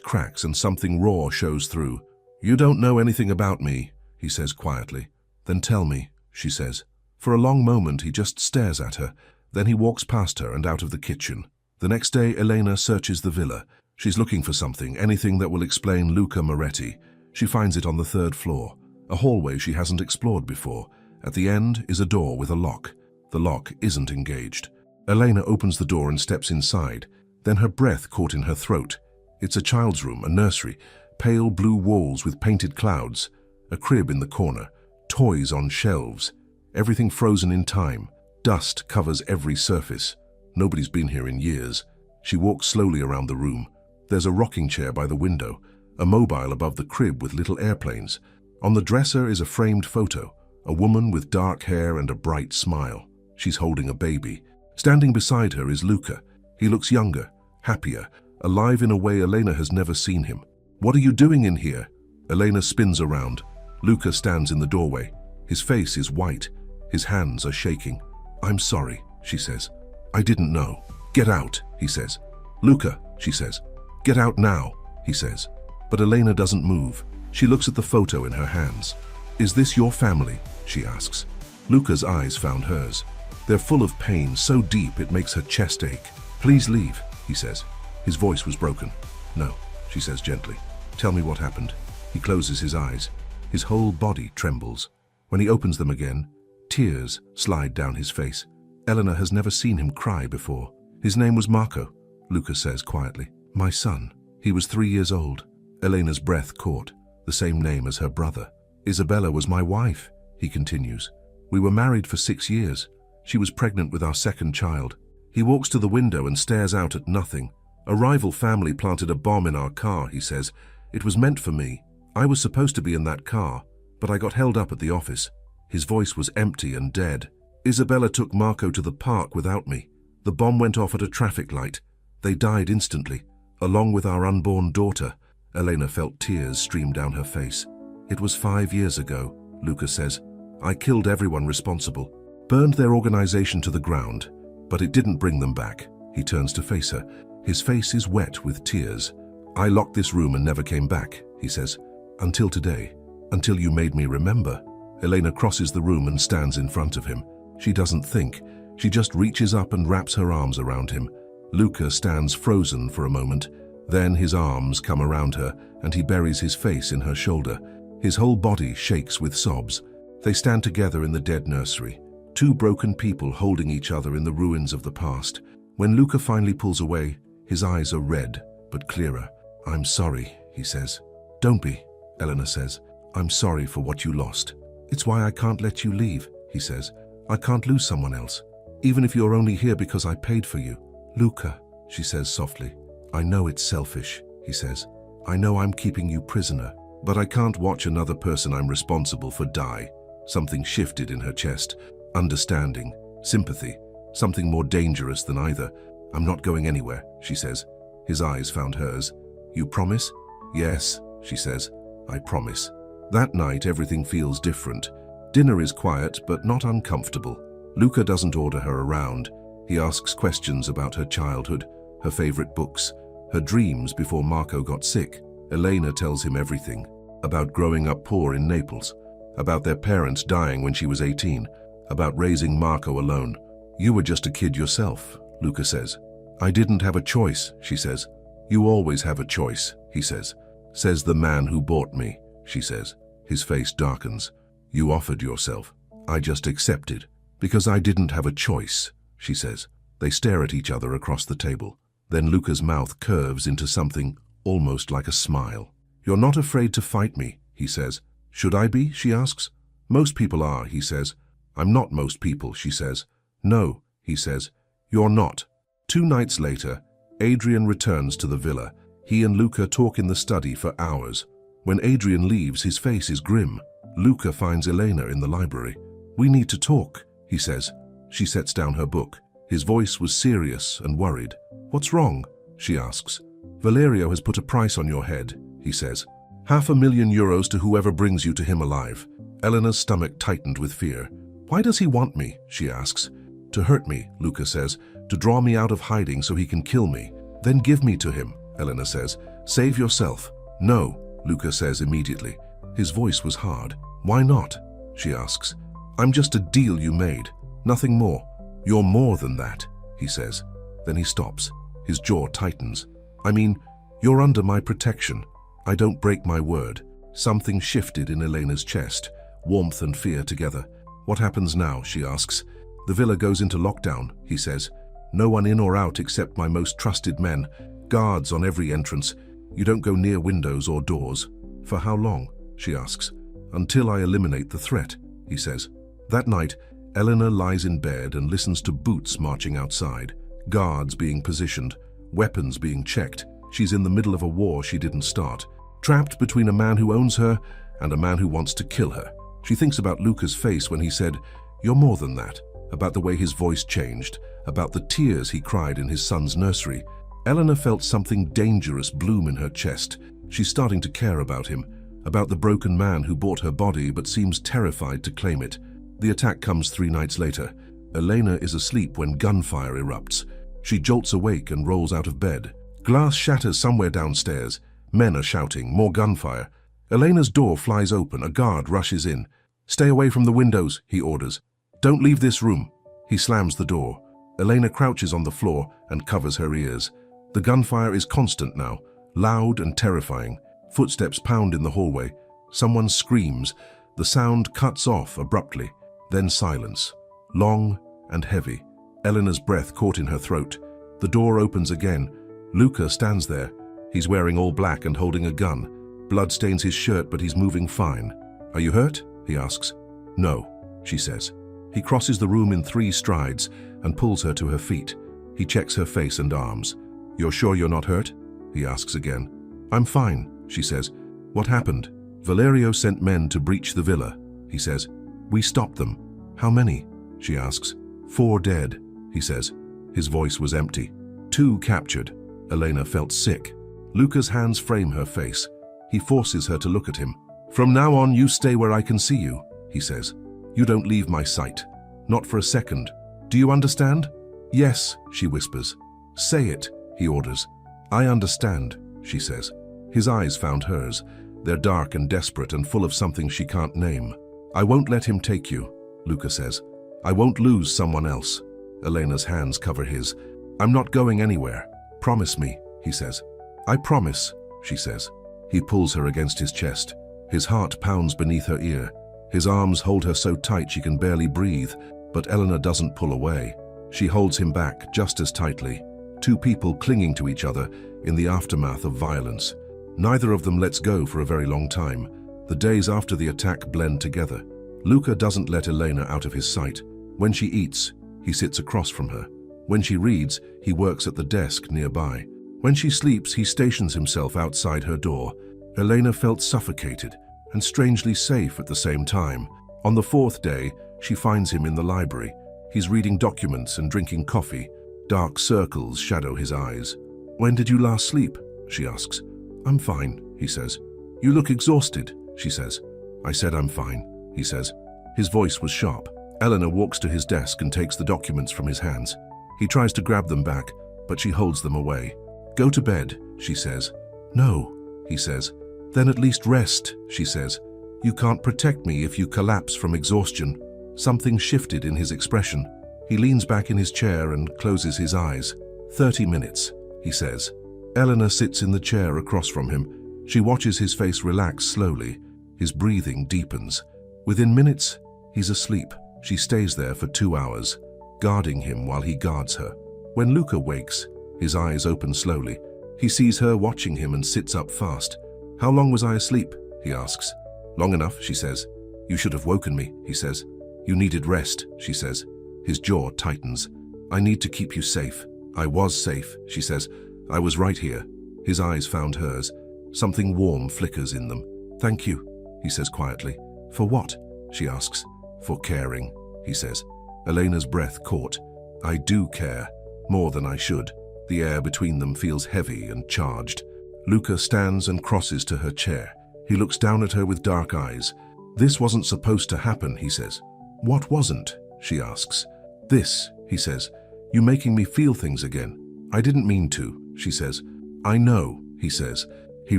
cracks and something raw shows through. "You don't know anything about me," he says quietly. "Then tell me," she says. For a long moment he just stares at her. Then he walks past her and out of the kitchen. The next day Elena searches the villa. She's looking for something, anything that will explain Luca Moretti. She finds it on the 3rd floor, a hallway she hasn't explored before. At the end is a door with a lock. The lock isn't engaged. Elena opens the door and steps inside. Then her breath caught in her throat. It's a child's room, a nursery, pale blue walls with painted clouds, a crib in the corner, toys on shelves, everything frozen in time. Dust covers every surface. Nobody's been here in years. She walks slowly around the room. There's a rocking chair by the window, a mobile above the crib with little airplanes. On the dresser is a framed photo, a woman with dark hair and a bright smile. She's holding a baby. Standing beside her is Luca. He looks younger, happier, alive in a way Elena has never seen him. "What are you doing in here?" Elena spins around. Luca stands in the doorway. His face is white. His hands are shaking. "I'm sorry," she says. "I didn't know." "Get out," he says. "Luca," she says. "Get out now," he says. But Elena doesn't move. She looks at the photo in her hands. "Is this your family?" she asks. Luca's eyes found hers. They're full of pain, so deep it makes her chest ache. "Please leave," he says. His voice was broken. "No," she says gently. "Tell me what happened." He closes his eyes. His whole body trembles. When he opens them again, tears slide down his face. Elena has never seen him cry before. "His name was Marco," Luca says quietly. "My son. He was 3 years old." Elena's breath caught. The same name as her brother. "Isabella was my wife," he continues. "We were married for 6 years. She was pregnant with our 2nd child." He walks to the window and stares out at nothing. "A rival family planted a bomb in our car," he says. "It was meant for me. I was supposed to be in that car, but I got held up at the office." His voice was empty and dead. "Isabella took Marco to the park without me. The bomb went off at a traffic light. They died instantly, along with our unborn daughter." Elena felt tears stream down her face. "It was 5 years ago," Luca says. "I killed everyone responsible, burned their organization to the ground, but it didn't bring them back." He turns to face her. His face is wet with tears. "I locked this room and never came back," he says. "Until today. Until you made me remember." Elena crosses the room and stands in front of him. She doesn't think. She just reaches up and wraps her arms around him. Luca stands frozen for a moment. Then his arms come around her and he buries his face in her shoulder. His whole body shakes with sobs. They stand together in the dead nursery. 2 broken people holding each other in the ruins of the past. When Luca finally pulls away, his eyes are red, but clearer. "I'm sorry," he says. "Don't be," Elena says. "I'm sorry for what you lost. It's why I can't let you leave," he says. "I can't lose someone else, even if you're only here because I paid for you." "Luca," she says softly. "I know it's selfish," he says. "I know I'm keeping you prisoner, but I can't watch another person I'm responsible for die." Something shifted in her chest. Understanding, sympathy, something more dangerous than either. "I'm not going anywhere," she says. His eyes found hers. "You promise?" "Yes," she says. "I promise." That night everything feels different. Dinner is quiet but not uncomfortable. Luca doesn't order her around. He asks questions about her childhood, her favorite books, her dreams before Marco got sick. Elena tells him everything. About growing up poor in Naples, about their parents dying when she was 18, about raising Marco alone. "You were just a kid yourself," Luca says. "I didn't have a choice," she says. "You always have a choice," he says. "Says the man who bought me," she says. His face darkens. "You offered yourself. I just accepted. Because I didn't have a choice," she says. They stare at each other across the table. Then Luca's mouth curves into something almost like a smile. "You're not afraid to fight me," he says. "Should I be?" she asks. "Most people are," he says. "I'm not most people," she says. "No," he says. "You're not." 2 nights later, Adrian returns to the villa. He and Luca talk in the study for hours. When Adrian leaves, his face is grim. Luca finds Elena in the library. "We need to talk," he says. She sets down her book. His voice was serious and worried. "What's wrong?" she asks. "Valerio has put a price on your head," he says. €500,000 to whoever brings you to him alive." Elena's stomach tightened with fear. "Why does he want me?" she asks. "To hurt me," Luca says. "To draw me out of hiding so he can kill me." Then give me to him, Elena says. Save yourself. No, Luca says immediately. His voice was hard. Why not? She asks. I'm just a deal you made. Nothing more. You're more than that, he says. Then he stops. His jaw tightens. I mean, you're under my protection. I don't break my word. Something shifted in Elena's chest, warmth and fear together. What happens now, she asks. The villa goes into lockdown, he says. No one in or out except my most trusted men. Guards on every entrance. You don't go near windows or doors. For how long? She asks. Until I eliminate the threat, he says. That night, Elena lies in bed and listens to boots marching outside, guards being positioned, weapons being checked. She's in the middle of a war she didn't start, trapped between a man who owns her and a man who wants to kill her. She thinks about Luca's face when he said, "You're more than that," about the way his voice changed, about the tears he cried in his son's nursery. Elena felt something dangerous bloom in her chest. She's starting to care about him, about the broken man who bought her body but seems terrified to claim it. The attack comes 3 nights later. Elena is asleep when gunfire erupts. She jolts awake and rolls out of bed. Glass shatters somewhere downstairs. Men are shouting, more gunfire. Elena's door flies open. A guard rushes in. "Stay away from the windows," he orders. "Don't leave this room." He slams the door. Elena crouches on the floor and covers her ears. The gunfire is constant now, loud and terrifying. Footsteps pound in the hallway. Someone screams. The sound cuts off abruptly. Then silence, long and heavy. Elena's breath caught in her throat. The door opens again. Luca stands there. He's wearing all black and holding a gun. Blood stains his shirt, but he's moving fine. "Are you hurt?" he asks. "No," she says. He crosses the room in 3 strides and pulls her to her feet. He checks her face and arms. "You're sure you're not hurt?" he asks again. "I'm fine," she says. "What happened?" "Valerio sent men to breach the villa," he says. "We stopped them." "How many?" she asks. 4 dead, he says. His voice was empty. 2 captured. Elena felt sick. Luca's hands frame her face. He forces her to look at him. "From now on, you stay where I can see you," he says. "You don't leave my sight. Not for a second. Do you understand?" "Yes," she whispers. "Say it," he orders. "I understand," she says. His eyes found hers. They're dark and desperate and full of something she can't name. "I won't let him take you," Luca says. "I won't lose someone else." Elena's hands cover his. "I'm not going anywhere. Promise me," he says. "I promise," she says. He pulls her against his chest. His heart pounds beneath her ear. His arms hold her so tight she can barely breathe, but Elena doesn't pull away. She holds him back just as tightly. 2 people clinging to each other in the aftermath of violence. Neither of them lets go for a very long time. The days after the attack blend together. Luca doesn't let Elena out of his sight. When she eats, he sits across from her. When she reads, he works at the desk nearby. When she sleeps, he stations himself outside her door. Elena felt suffocated and strangely safe at the same time. On the 4th day, she finds him in the library. He's reading documents and drinking coffee. Dark circles shadow his eyes. "When did you last sleep?" she asks. "I'm fine," he says. "You look exhausted," she says. "I said I'm fine," he says. His voice was sharp. Elena walks to his desk and takes the documents from his hands. He tries to grab them back, but she holds them away. "Go to bed," she says. "No," he says. "Then at least rest," she says. "You can't protect me if you collapse from exhaustion." Something shifted in his expression. He leans back in his chair and closes his eyes. 30 minutes, he says. Elena sits in the chair across from him. She watches his face relax slowly. His breathing deepens. Within minutes, he's asleep. She stays there for 2 hours, guarding him while he guards her. When Luca wakes, his eyes open slowly. He sees her watching him and sits up fast. "How long was I asleep?" he asks. "Long enough," she says. "You should have woken me," he says. "You needed rest," she says. His jaw tightens. "I need to keep you safe." "I was safe," she says. "I was right here." His eyes found hers. Something warm flickers in them. "Thank you," he says quietly. "For what?" she asks. "For caring," he says. Elena's breath caught. "I do care, more than I should." The air between them feels heavy and charged. Luca stands and crosses to her chair. He looks down at her with dark eyes. "This wasn't supposed to happen," he says. "What wasn't?" she asks. "This," he says. "You making me feel things again." "I didn't mean to," she says. I know, he says. He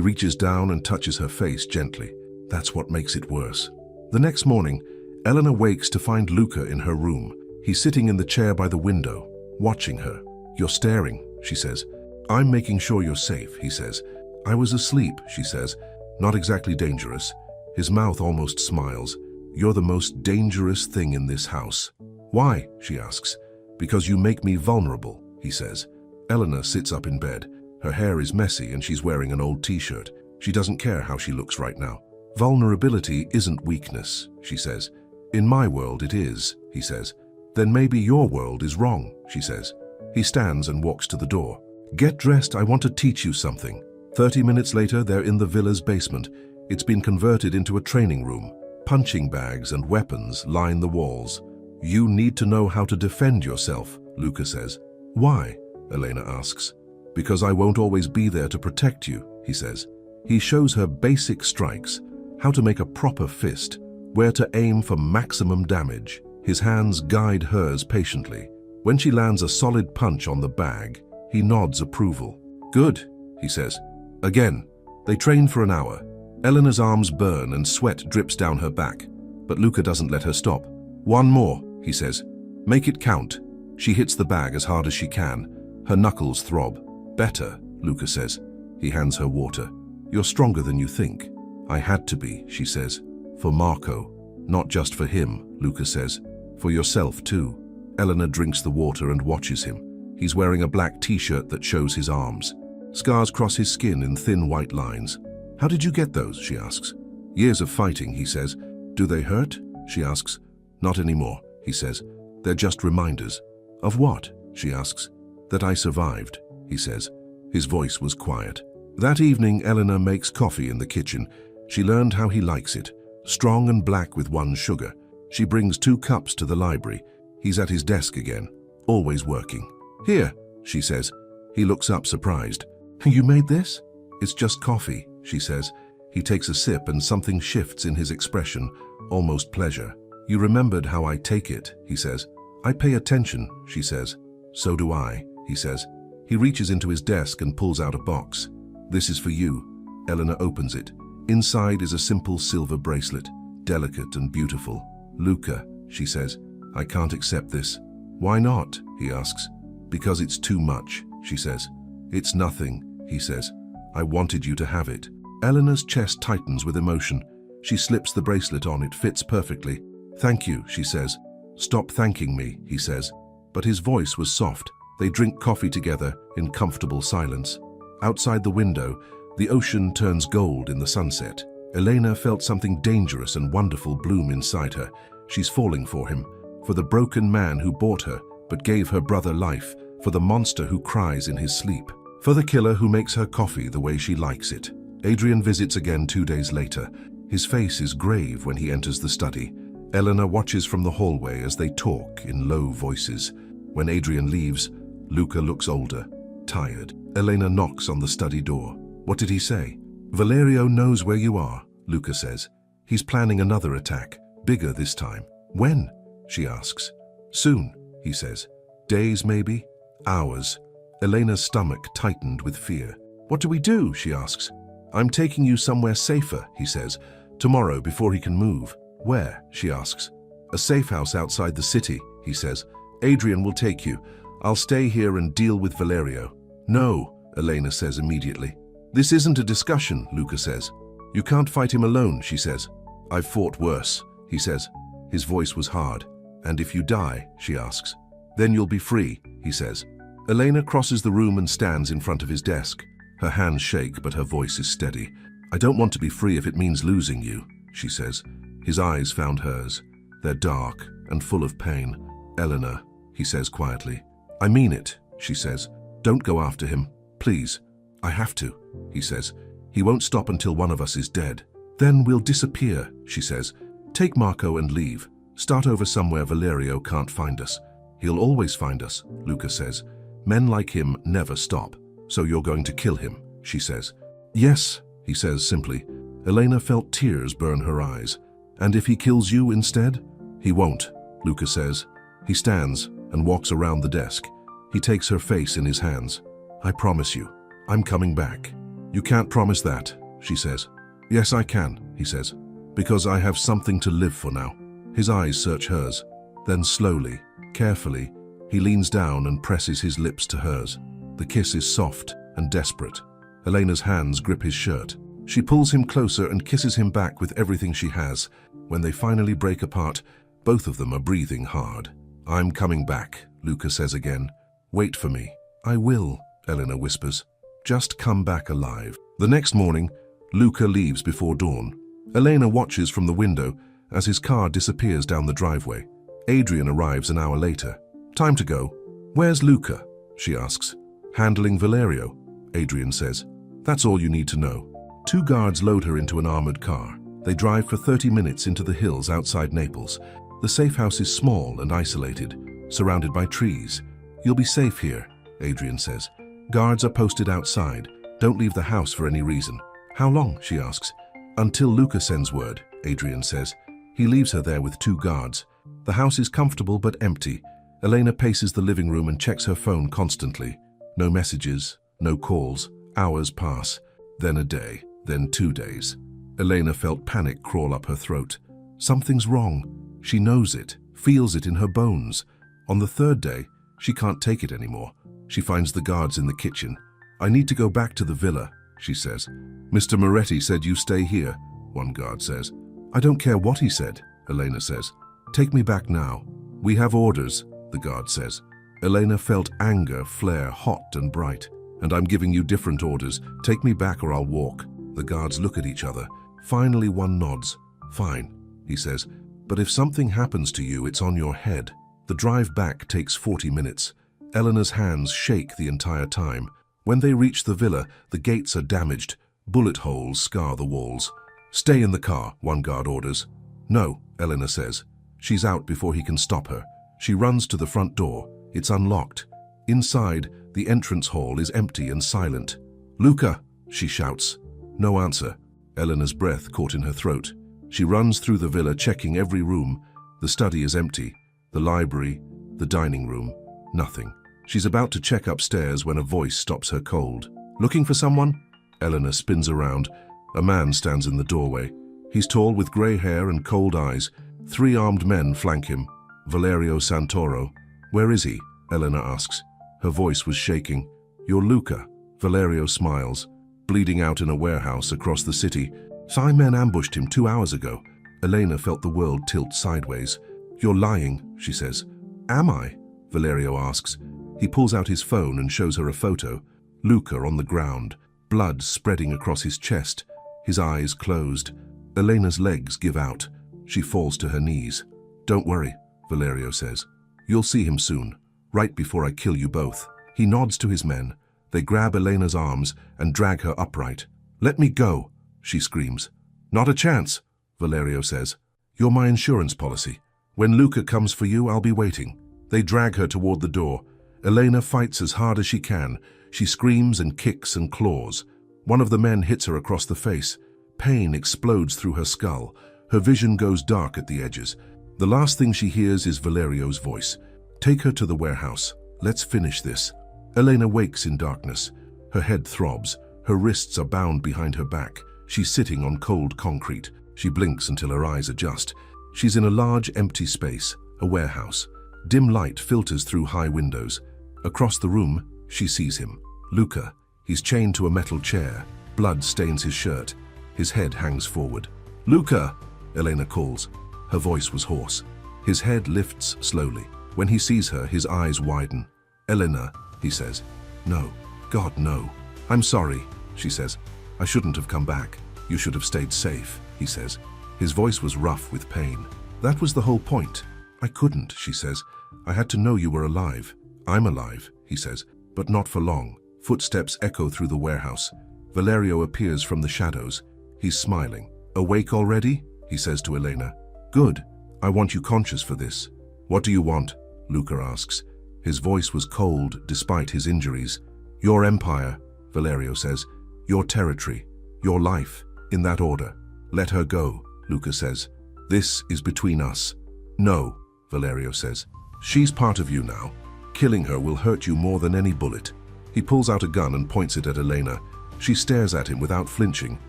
reaches down and touches her face gently. That's what makes it worse. The next morning, Elena wakes to find Luca in her room. He's sitting in the chair by the window, watching her. You're staring, she says. I'm making sure you're safe, he says. I was asleep, she says. Not exactly dangerous. His mouth almost smiles. You're the most dangerous thing in this house. Why? She asks. Because you make me vulnerable, he says. Elena sits up in bed. Her hair is messy and she's wearing an old t-shirt. She doesn't care how she looks right now. Vulnerability isn't weakness, she says. In my world it is, he says. Then maybe your world is wrong, she says. He stands and walks to the door. Get dressed, I want to teach you something. 30 minutes later, they're in the villa's basement. It's been converted into a training room. Punching bags and weapons line the walls. You need to know how to defend yourself, Luca says. Why? Elena asks. Because I won't always be there to protect you, he says. He shows her basic strikes, how to make a proper fist, where to aim for maximum damage. His hands guide hers patiently. When she lands a solid punch on the bag, he nods approval. Good, he says. Again. They train for an hour. Elena's arms burn and sweat drips down her back, but Luca doesn't let her stop. One more, he says. Make it count. She hits the bag as hard as she can. Her knuckles throb. Better, Luca says. He hands her water. You're stronger than you think. I had to be, she says. For Marco. Not just for him, Luca says. For yourself too. Elena drinks the water and watches him. He's wearing a black t-shirt that shows his arms. Scars cross his skin in thin white lines. How did you get those? She asks. Years of fighting, he says. Do they hurt? She asks. Not anymore, he says. They're just reminders. Of what? She asks. That I survived, he says. His voice was quiet. That evening, Elena makes coffee in the kitchen. She learned how he likes it. Strong and black with 1 sugar. She brings 2 cups to the library. He's at his desk again, always working. Here, she says. He looks up surprised. You made this? It's just coffee, she says. He takes a sip and something shifts in his expression, almost pleasure. You remembered how I take it, he says. I pay attention, she says. So do I, he says. He reaches into his desk and pulls out a box. This is for you. Elena opens it. Inside is a simple silver bracelet, delicate and beautiful. Luca, she says. I can't accept this. Why not? He asks. Because it's too much, she says. It's nothing, he says. I wanted you to have it. Elena's chest tightens with emotion. She slips the bracelet on. It fits perfectly. Thank you, she says. Stop thanking me, he says. But his voice was soft. They drink coffee together in comfortable silence. Outside the window, the ocean turns gold in the sunset. Elena felt something dangerous and wonderful bloom inside her. She's falling for him, for the broken man who bought her but gave her brother life, for the monster who cries in his sleep, for the killer who makes her coffee the way she likes it. Adrian visits again 2 days later. His face is grave when he enters the study. Elena watches from the hallway as they talk in low voices. When Adrian leaves, Luca looks older, tired. Elena knocks on the study door. What did he say? Valerio knows where you are, Luca says. He's planning another attack, bigger this time. When? She asks. Soon, he says. Days maybe? Hours. Elena's stomach tightened with fear. What do we do? She asks. I'm taking you somewhere safer, he says. Tomorrow before he can move. Where? She asks. A safe house outside the city, he says. Adrian will take you. I'll stay here and deal with Valerio. No, Elena says immediately. This isn't a discussion, Luca says. You can't fight him alone, she says. I've fought worse, he says. His voice was hard. And if you die, she asks. Then you'll be free, he says. Elena crosses the room and stands in front of his desk. Her hands shake, but her voice is steady. I don't want to be free if it means losing you, she says. His eyes found hers. They're dark and full of pain. Elena, he says quietly. I mean it, she says. Don't go after him, please. I have to, he says. He won't stop until one of us is dead. Then we'll disappear, she says. Take Marco and leave. Start over somewhere Valerio can't find us. He'll always find us, Luca says. Men like him never stop. So you're going to kill him, she says. Yes, he says simply. Elena felt tears burn her eyes. And if he kills you instead? He won't, Luca says. He stands and walks around the desk. He takes her face in his hands. I promise you, I'm coming back. You can't promise that, she says. Yes, I can, he says, because I have something to live for now. His eyes search hers. Then slowly, carefully, he leans down and presses his lips to hers. The kiss is soft and desperate. Elena's hands grip his shirt. She pulls him closer and kisses him back with everything she has. When they finally break apart, both of them are breathing hard. I'm coming back, Luca says again. Wait for me. I will, Elena whispers. Just come back alive. The next morning, Luca leaves before dawn. Elena watches from the window as his car disappears down the driveway. Adrian arrives an hour later. Time to go. Where's Luca? She asks. Handling Valerio, Adrian says. That's all you need to know. 2 guards load her into an armored car. They drive for 30 minutes into the hills outside Naples. The safe house is small and isolated, surrounded by trees. You'll be safe here, Adrian says. Guards are posted outside. Don't leave the house for any reason. How long? She asks. Until Luca sends word, Adrian says. He leaves her there with 2 guards. The house is comfortable but empty. Elena paces the living room and checks her phone constantly. No messages, no calls. Hours pass. Then a day, then 2 days. Elena felt panic crawl up her throat. Something's wrong. She knows it, feels it in her bones. On the 3rd day, she can't take it anymore. She finds the guards in the kitchen. I need to go back to the villa, she says. Mr. Moretti said you stay here, one guard says. I don't care what he said, Elena says. Take me back now. We have orders, the guard says. Elena felt anger flare hot and bright. And I'm giving you different orders. Take me back or I'll walk. The guards look at each other. Finally, one nods. Fine, he says. But if something happens to you, it's on your head. The drive back takes 40 minutes. Eleanor's hands shake the entire time. When they reach the villa, the gates are damaged. Bullet holes scar the walls. Stay in the car, one guard orders. No, Eleanor says. She's out before he can stop her. She runs to the front door. It's unlocked. Inside, the entrance hall is empty and silent. Luca, she shouts. No answer. Eleanor's breath caught in her throat. She runs through the villa, checking every room. The study is empty. The library, the dining room, nothing. She's about to check upstairs when a voice stops her cold. Looking for someone? Eleanor spins around. A man stands in the doorway. He's tall with grey hair and cold eyes. 3 armed men flank him. Valerio Santoro. Where is he? Eleanor asks. Her voice was shaking. You're Luca. Valerio smiles. Bleeding out in a warehouse across the city. 5 men ambushed him 2 hours ago. Elena felt the world tilt sideways. You're lying, she says. Am I? Valerio asks. He pulls out his phone and shows her a photo. Luca on the ground, blood spreading across his chest, his eyes closed. Elena's legs give out. She falls to her knees. Don't worry, Valerio says. You'll see him soon, right before I kill you both. He nods to his men. They grab Elena's arms and drag her upright. Let me go, she screams. Not a chance, Valerio says. You're my insurance policy. When Luca comes for you, I'll be waiting. They drag her toward the door. Elena fights as hard as she can. She screams and kicks and claws. One of the men hits her across the face. Pain explodes through her skull. Her vision goes dark at the edges. The last thing she hears is Valerio's voice. Take her to the warehouse. Let's finish this. Elena wakes in darkness. Her head throbs. Her wrists are bound behind her back. She's sitting on cold concrete. She blinks until her eyes adjust. She's in a large empty space, a warehouse. Dim light filters through high windows. Across the room, she sees him. Luca. He's chained to a metal chair. Blood stains his shirt. His head hangs forward. Luca! Elena calls. Her voice was hoarse. His head lifts slowly. When he sees her, his eyes widen. Elena, he says. No. God, no. I'm sorry, she says. I shouldn't have come back. You should have stayed safe, he says. His voice was rough with pain. That was the whole point. I couldn't, she says. I had to know you were alive. I'm alive, he says, but not for long. Footsteps echo through the warehouse. Valerio appears from the shadows. He's smiling. Awake already? He says to Elena. Good. I want you conscious for this. What do you want? Luca asks. His voice was cold despite his injuries. Your empire, Valerio says. Your territory. Your life. In that order. Let her go, Luca says. This is between us. No, Valerio says. She's part of you now. Killing her will hurt you more than any bullet. He pulls out a gun and points it at Elena. She stares at him without flinching.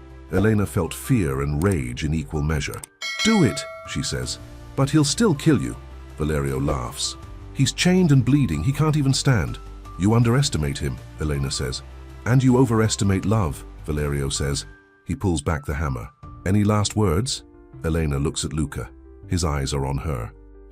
Elena felt fear and rage in equal measure. "Do it," she says. "But he'll still kill you." Valerio laughs. "He's chained and bleeding. He can't even stand." "You underestimate him," Elena says. "And you overestimate love," Valerio says. He pulls back the hammer. "Any last words?" Elena looks at Luca. His eyes are on her.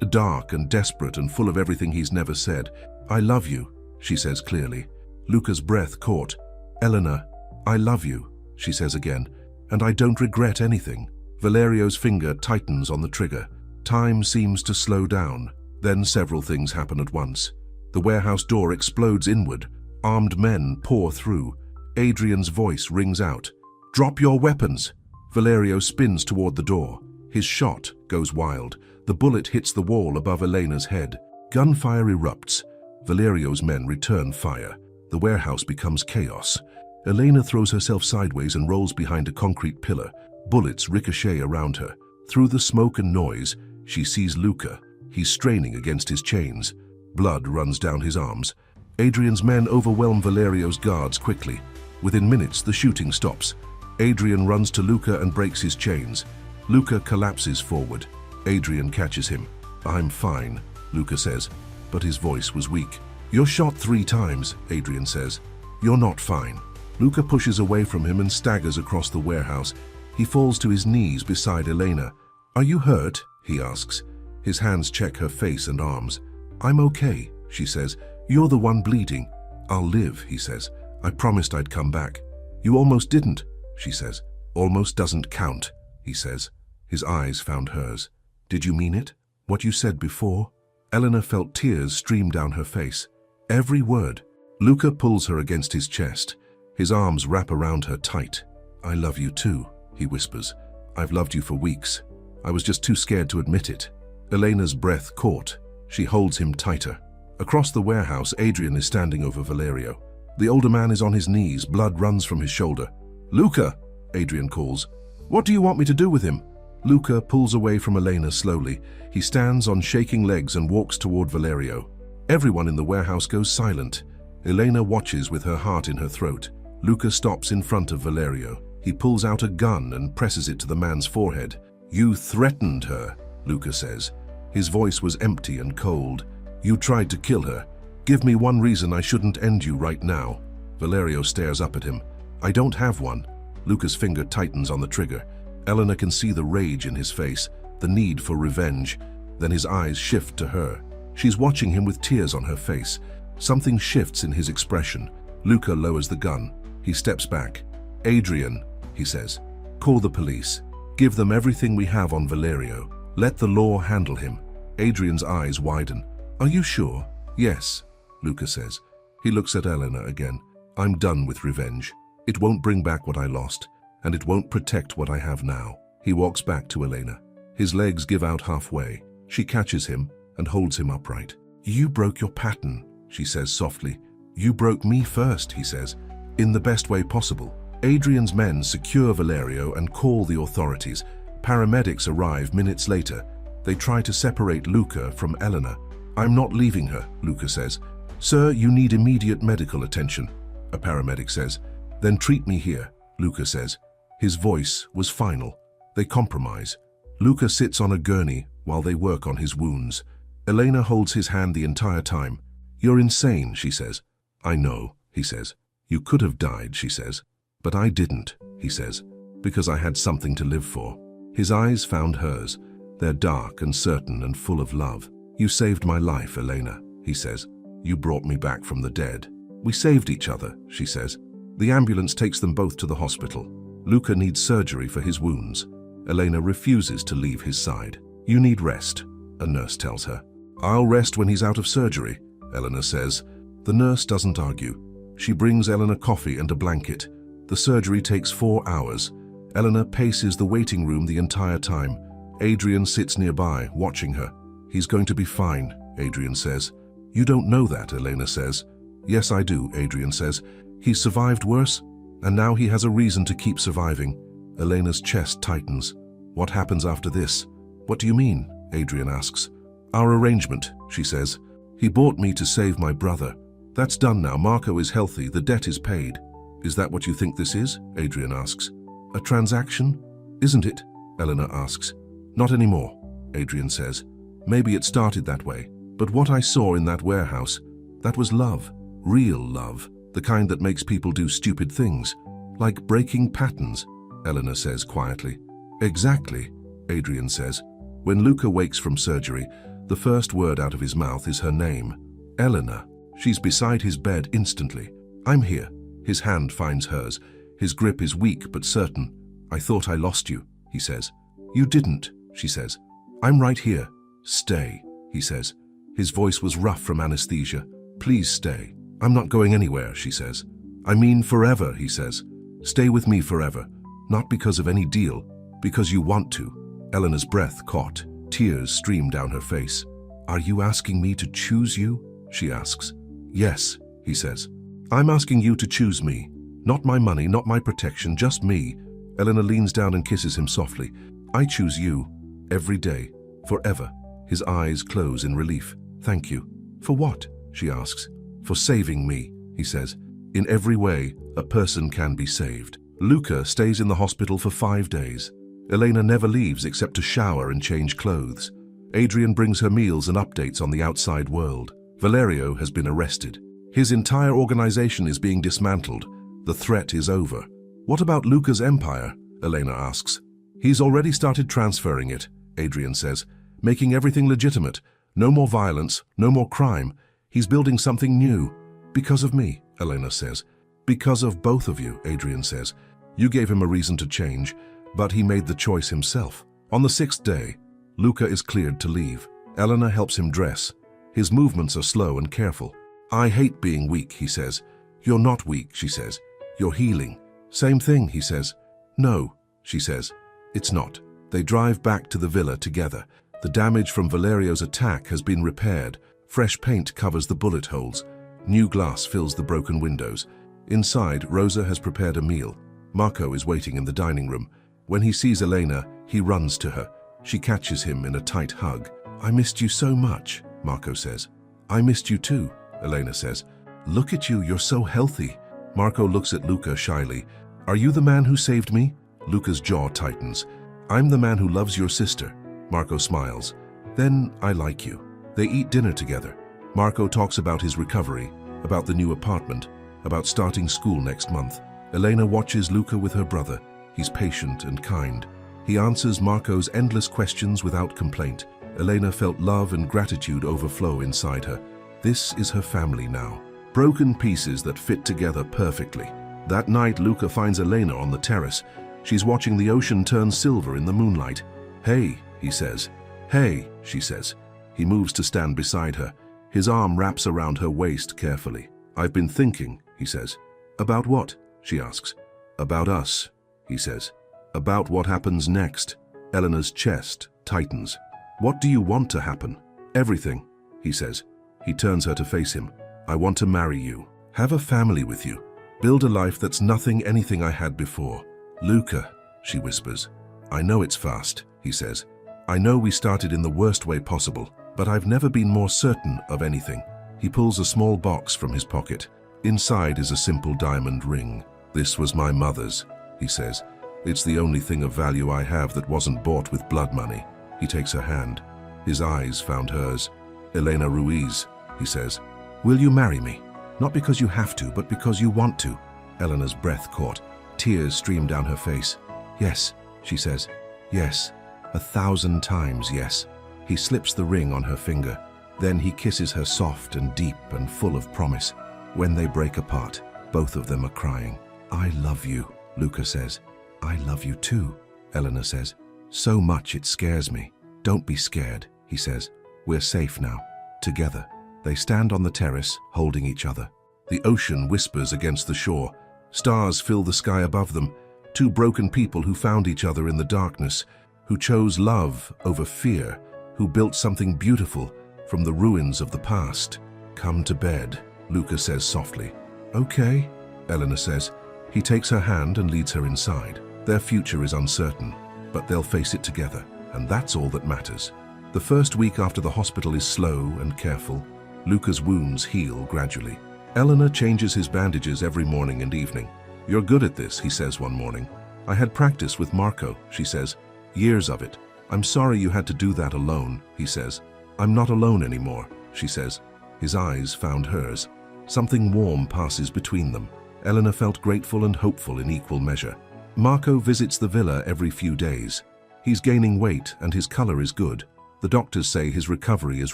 Dark and desperate and full of everything he's never said. "I love you," she says clearly. Luca's breath caught. "Elena, I love you," she says again. "And I don't regret anything." Valerio's finger tightens on the trigger. Time seems to slow down. Then several things happen at once. The warehouse door explodes inward. Armed men pour through. Adrian's voice rings out. "Drop your weapons!" Valerio spins toward the door. His shot goes wild. The bullet hits the wall above Elena's head. Gunfire erupts. Valerio's men return fire. The warehouse becomes chaos. Elena throws herself sideways and rolls behind a concrete pillar. Bullets ricochet around her. Through the smoke and noise, she sees Luca. He's straining against his chains. Blood runs down his arms. Adrian's men overwhelm Valerio's guards quickly. Within minutes, the shooting stops. Adrian runs to Luca and breaks his chains. Luca collapses forward. Adrian catches him. "I'm fine," Luca says, but his voice was weak. "You're shot 3 times, Adrian says. "You're not fine." Luca pushes away from him and staggers across the warehouse. He falls to his knees beside Elena. "Are you hurt?" he asks. His hands check her face and arms. "I'm okay," she says. "You're the one bleeding." "I'll live," he says. "I promised I'd come back." "You almost didn't," she says. "Almost doesn't count," he says. His eyes found hers. "Did you mean it? What you said before?" Elena felt tears stream down her face. Every word. Luca pulls her against his chest. His arms wrap around her tight. "I love you too," he whispers. "I've loved you for weeks. I was just too scared to admit it." Elena's breath caught. She holds him tighter. Across the warehouse, Adrian is standing over Valerio. The older man is on his knees. Blood runs from his shoulder. "Luca," Adrian calls. "What do you want me to do with him?" Luca pulls away from Elena slowly. He stands on shaking legs and walks toward Valerio. Everyone in the warehouse goes silent. Elena watches with her heart in her throat. Luca stops in front of Valerio. He pulls out a gun and presses it to the man's forehead. "You threatened her," Luca says. His voice was empty and cold. "You tried to kill her. Give me one reason I shouldn't end you right now." Valerio stares up at him. "I don't have one." Luca's finger tightens on the trigger. Elena can see the rage in his face, the need for revenge. Then his eyes shift to her. She's watching him with tears on her face. Something shifts in his expression. Luca lowers the gun. He steps back. "Adrian," he says, "call the police. Give them everything we have on Valerio. Let the law handle him." Adrian's eyes widen. "Are you sure?" "Yes," Luca says. He looks at Elena again. "I'm done with revenge. It won't bring back what I lost, and it won't protect what I have now." He walks back to Elena. His legs give out halfway. She catches him and holds him upright. "You broke your pattern," she says softly. "You broke me first," he says, "in the best way possible." Adrian's men secure Valerio and call the authorities. Paramedics arrive minutes later. They try to separate Luca from Elena. "I'm not leaving her," Luca says. "Sir, you need immediate medical attention," a paramedic says. "Then treat me here," Luca says. His voice was final. They compromise. Luca sits on a gurney while they work on his wounds. Elena holds his hand the entire time. "You're insane," she says. "I know," he says. "You could have died," she says. "But I didn't," he says, "because I had something to live for." His eyes found hers. They're dark and certain and full of love. "You saved my life, Elena," he says. "You brought me back from the dead." "We saved each other," she says. The ambulance takes them both to the hospital. Luca needs surgery for his wounds. Elena refuses to leave his side. "You need rest," a nurse tells her. "I'll rest when he's out of surgery," Elena says. The nurse doesn't argue. She brings Elena coffee and a blanket. The surgery takes 4 hours. Elena paces the waiting room the entire time. Adrian sits nearby, watching her. "He's going to be fine," Adrian says. "You don't know that," Elena says. "Yes, I do," Adrian says. "He's survived worse, and now he has a reason to keep surviving." Elena's chest tightens. "What happens after this?" "What do you mean?" Adrian asks. "Our arrangement," she says. "He bought me to save my brother. That's done now. Marco is healthy. The debt is paid. Is that what you think this is? Adrian asks. A transaction? Isn't it? Eleanor asks. Not anymore, Adrian says. Maybe it started that way. But what I saw in that warehouse, that was love. Real love. The kind that makes people do stupid things. Like breaking patterns, Eleanor says quietly. Exactly, Adrian says. When Luca wakes from surgery, the first word out of his mouth is her name. Eleanor. She's beside his bed instantly. I'm here. His hand finds hers. His grip is weak but certain. I thought I lost you, he says. You didn't, she says. I'm right here. Stay, he says. His voice was rough from anesthesia. Please stay. I'm not going anywhere, she says. I mean forever, he says. Stay with me forever. Not because of any deal, because you want to. Eleanor's breath caught. Tears streamed down her face. Are you asking me to choose you? She asks. Yes, he says. I'm asking you to choose me. Not my money, not my protection, just me. Eleanor leans down and kisses him softly. I choose you. Every day. Forever. His eyes close in relief. Thank you. For what? She asks. For saving me, he says. In every way, a person can be saved. Luca stays in the hospital for 5 days. Elena never leaves except to shower and change clothes. Adrian brings her meals and updates on the outside world. Valerio has been arrested. His entire organization is being dismantled. The threat is over. What about Luca's empire? Elena asks. He's already started transferring it, Adrian says, making everything legitimate. No more violence, no more crime. He's building something new. Because of me, Elena says. Because of both of you, Adrian says. You gave him a reason to change, but he made the choice himself. On the 6th day, Luca is cleared to leave. Elena helps him dress. His movements are slow and careful. I hate being weak, he says. You're not weak, she says. You're healing. Same thing, he says. No, she says. It's not. They drive back to the villa together. The damage from Valerio's attack has been repaired. Fresh paint covers the bullet holes. New glass fills the broken windows. Inside, Rosa has prepared a meal. Marco is waiting in the dining room. When he sees Elena, he runs to her. She catches him in a tight hug. I missed you so much, Marco says. I missed you too, Elena says. Look at you, you're so healthy. Marco looks at Luca shyly. Are you the man who saved me? Luca's jaw tightens. I'm the man who loves your sister. Marco smiles. Then I like you. They eat dinner together. Marco talks about his recovery, about the new apartment, about starting school next month. Elena watches Luca with her brother. He's patient and kind. He answers Marco's endless questions without complaint. Elena felt love and gratitude overflow inside her. This is her family now. Broken pieces that fit together perfectly. That night, Luca finds Elena on the terrace. She's watching the ocean turn silver in the moonlight. Hey, he says. Hey, she says. He moves to stand beside her. His arm wraps around her waist carefully. I've been thinking, he says. About what? She asks. About us, he says. About what happens next. Eleanor's chest tightens. What do you want to happen? Everything, he says. He turns her to face him. I want to marry you. Have a family with you. Build a life that's nothing anything I had before. Luca, she whispers. I know it's fast, he says. I know we started in the worst way possible, but I've never been more certain of anything. He pulls a small box from his pocket. Inside is a simple diamond ring. This was my mother's, he says. It's the only thing of value I have that wasn't bought with blood money. He takes her hand. His eyes found hers. Elena Ruiz, he says. Will you marry me? Not because you have to, but because you want to. Eleanor's breath caught. Tears streamed down her face. Yes, she says. Yes. 1,000 times yes. He slips the ring on her finger. Then he kisses her soft and deep and full of promise. When they break apart, both of them are crying. I love you, Luca says. I love you too, Eleanor says. So much it scares me. Don't be scared, he says. We're safe now. Together. They stand on the terrace, holding each other. The ocean whispers against the shore. Stars fill the sky above them. Two broken people who found each other in the darkness, who chose love over fear, who built something beautiful from the ruins of the past. Come to bed, Luca says softly. Okay, Eleanor says. He takes her hand and leads her inside. Their future is uncertain, but they'll face it together, and that's all that matters. The first week after the hospital is slow and careful. Luca's wounds heal gradually. Elena changes his bandages every morning and evening. "You're good at this," he says one morning. "I had practice with Marco," she says. "Years of it. I'm sorry you had to do that alone," he says. "I'm not alone anymore," she says. His eyes found hers. Something warm passes between them. Elena felt grateful and hopeful in equal measure. Marco visits the villa every few days. He's gaining weight and his color is good. The doctors say his recovery is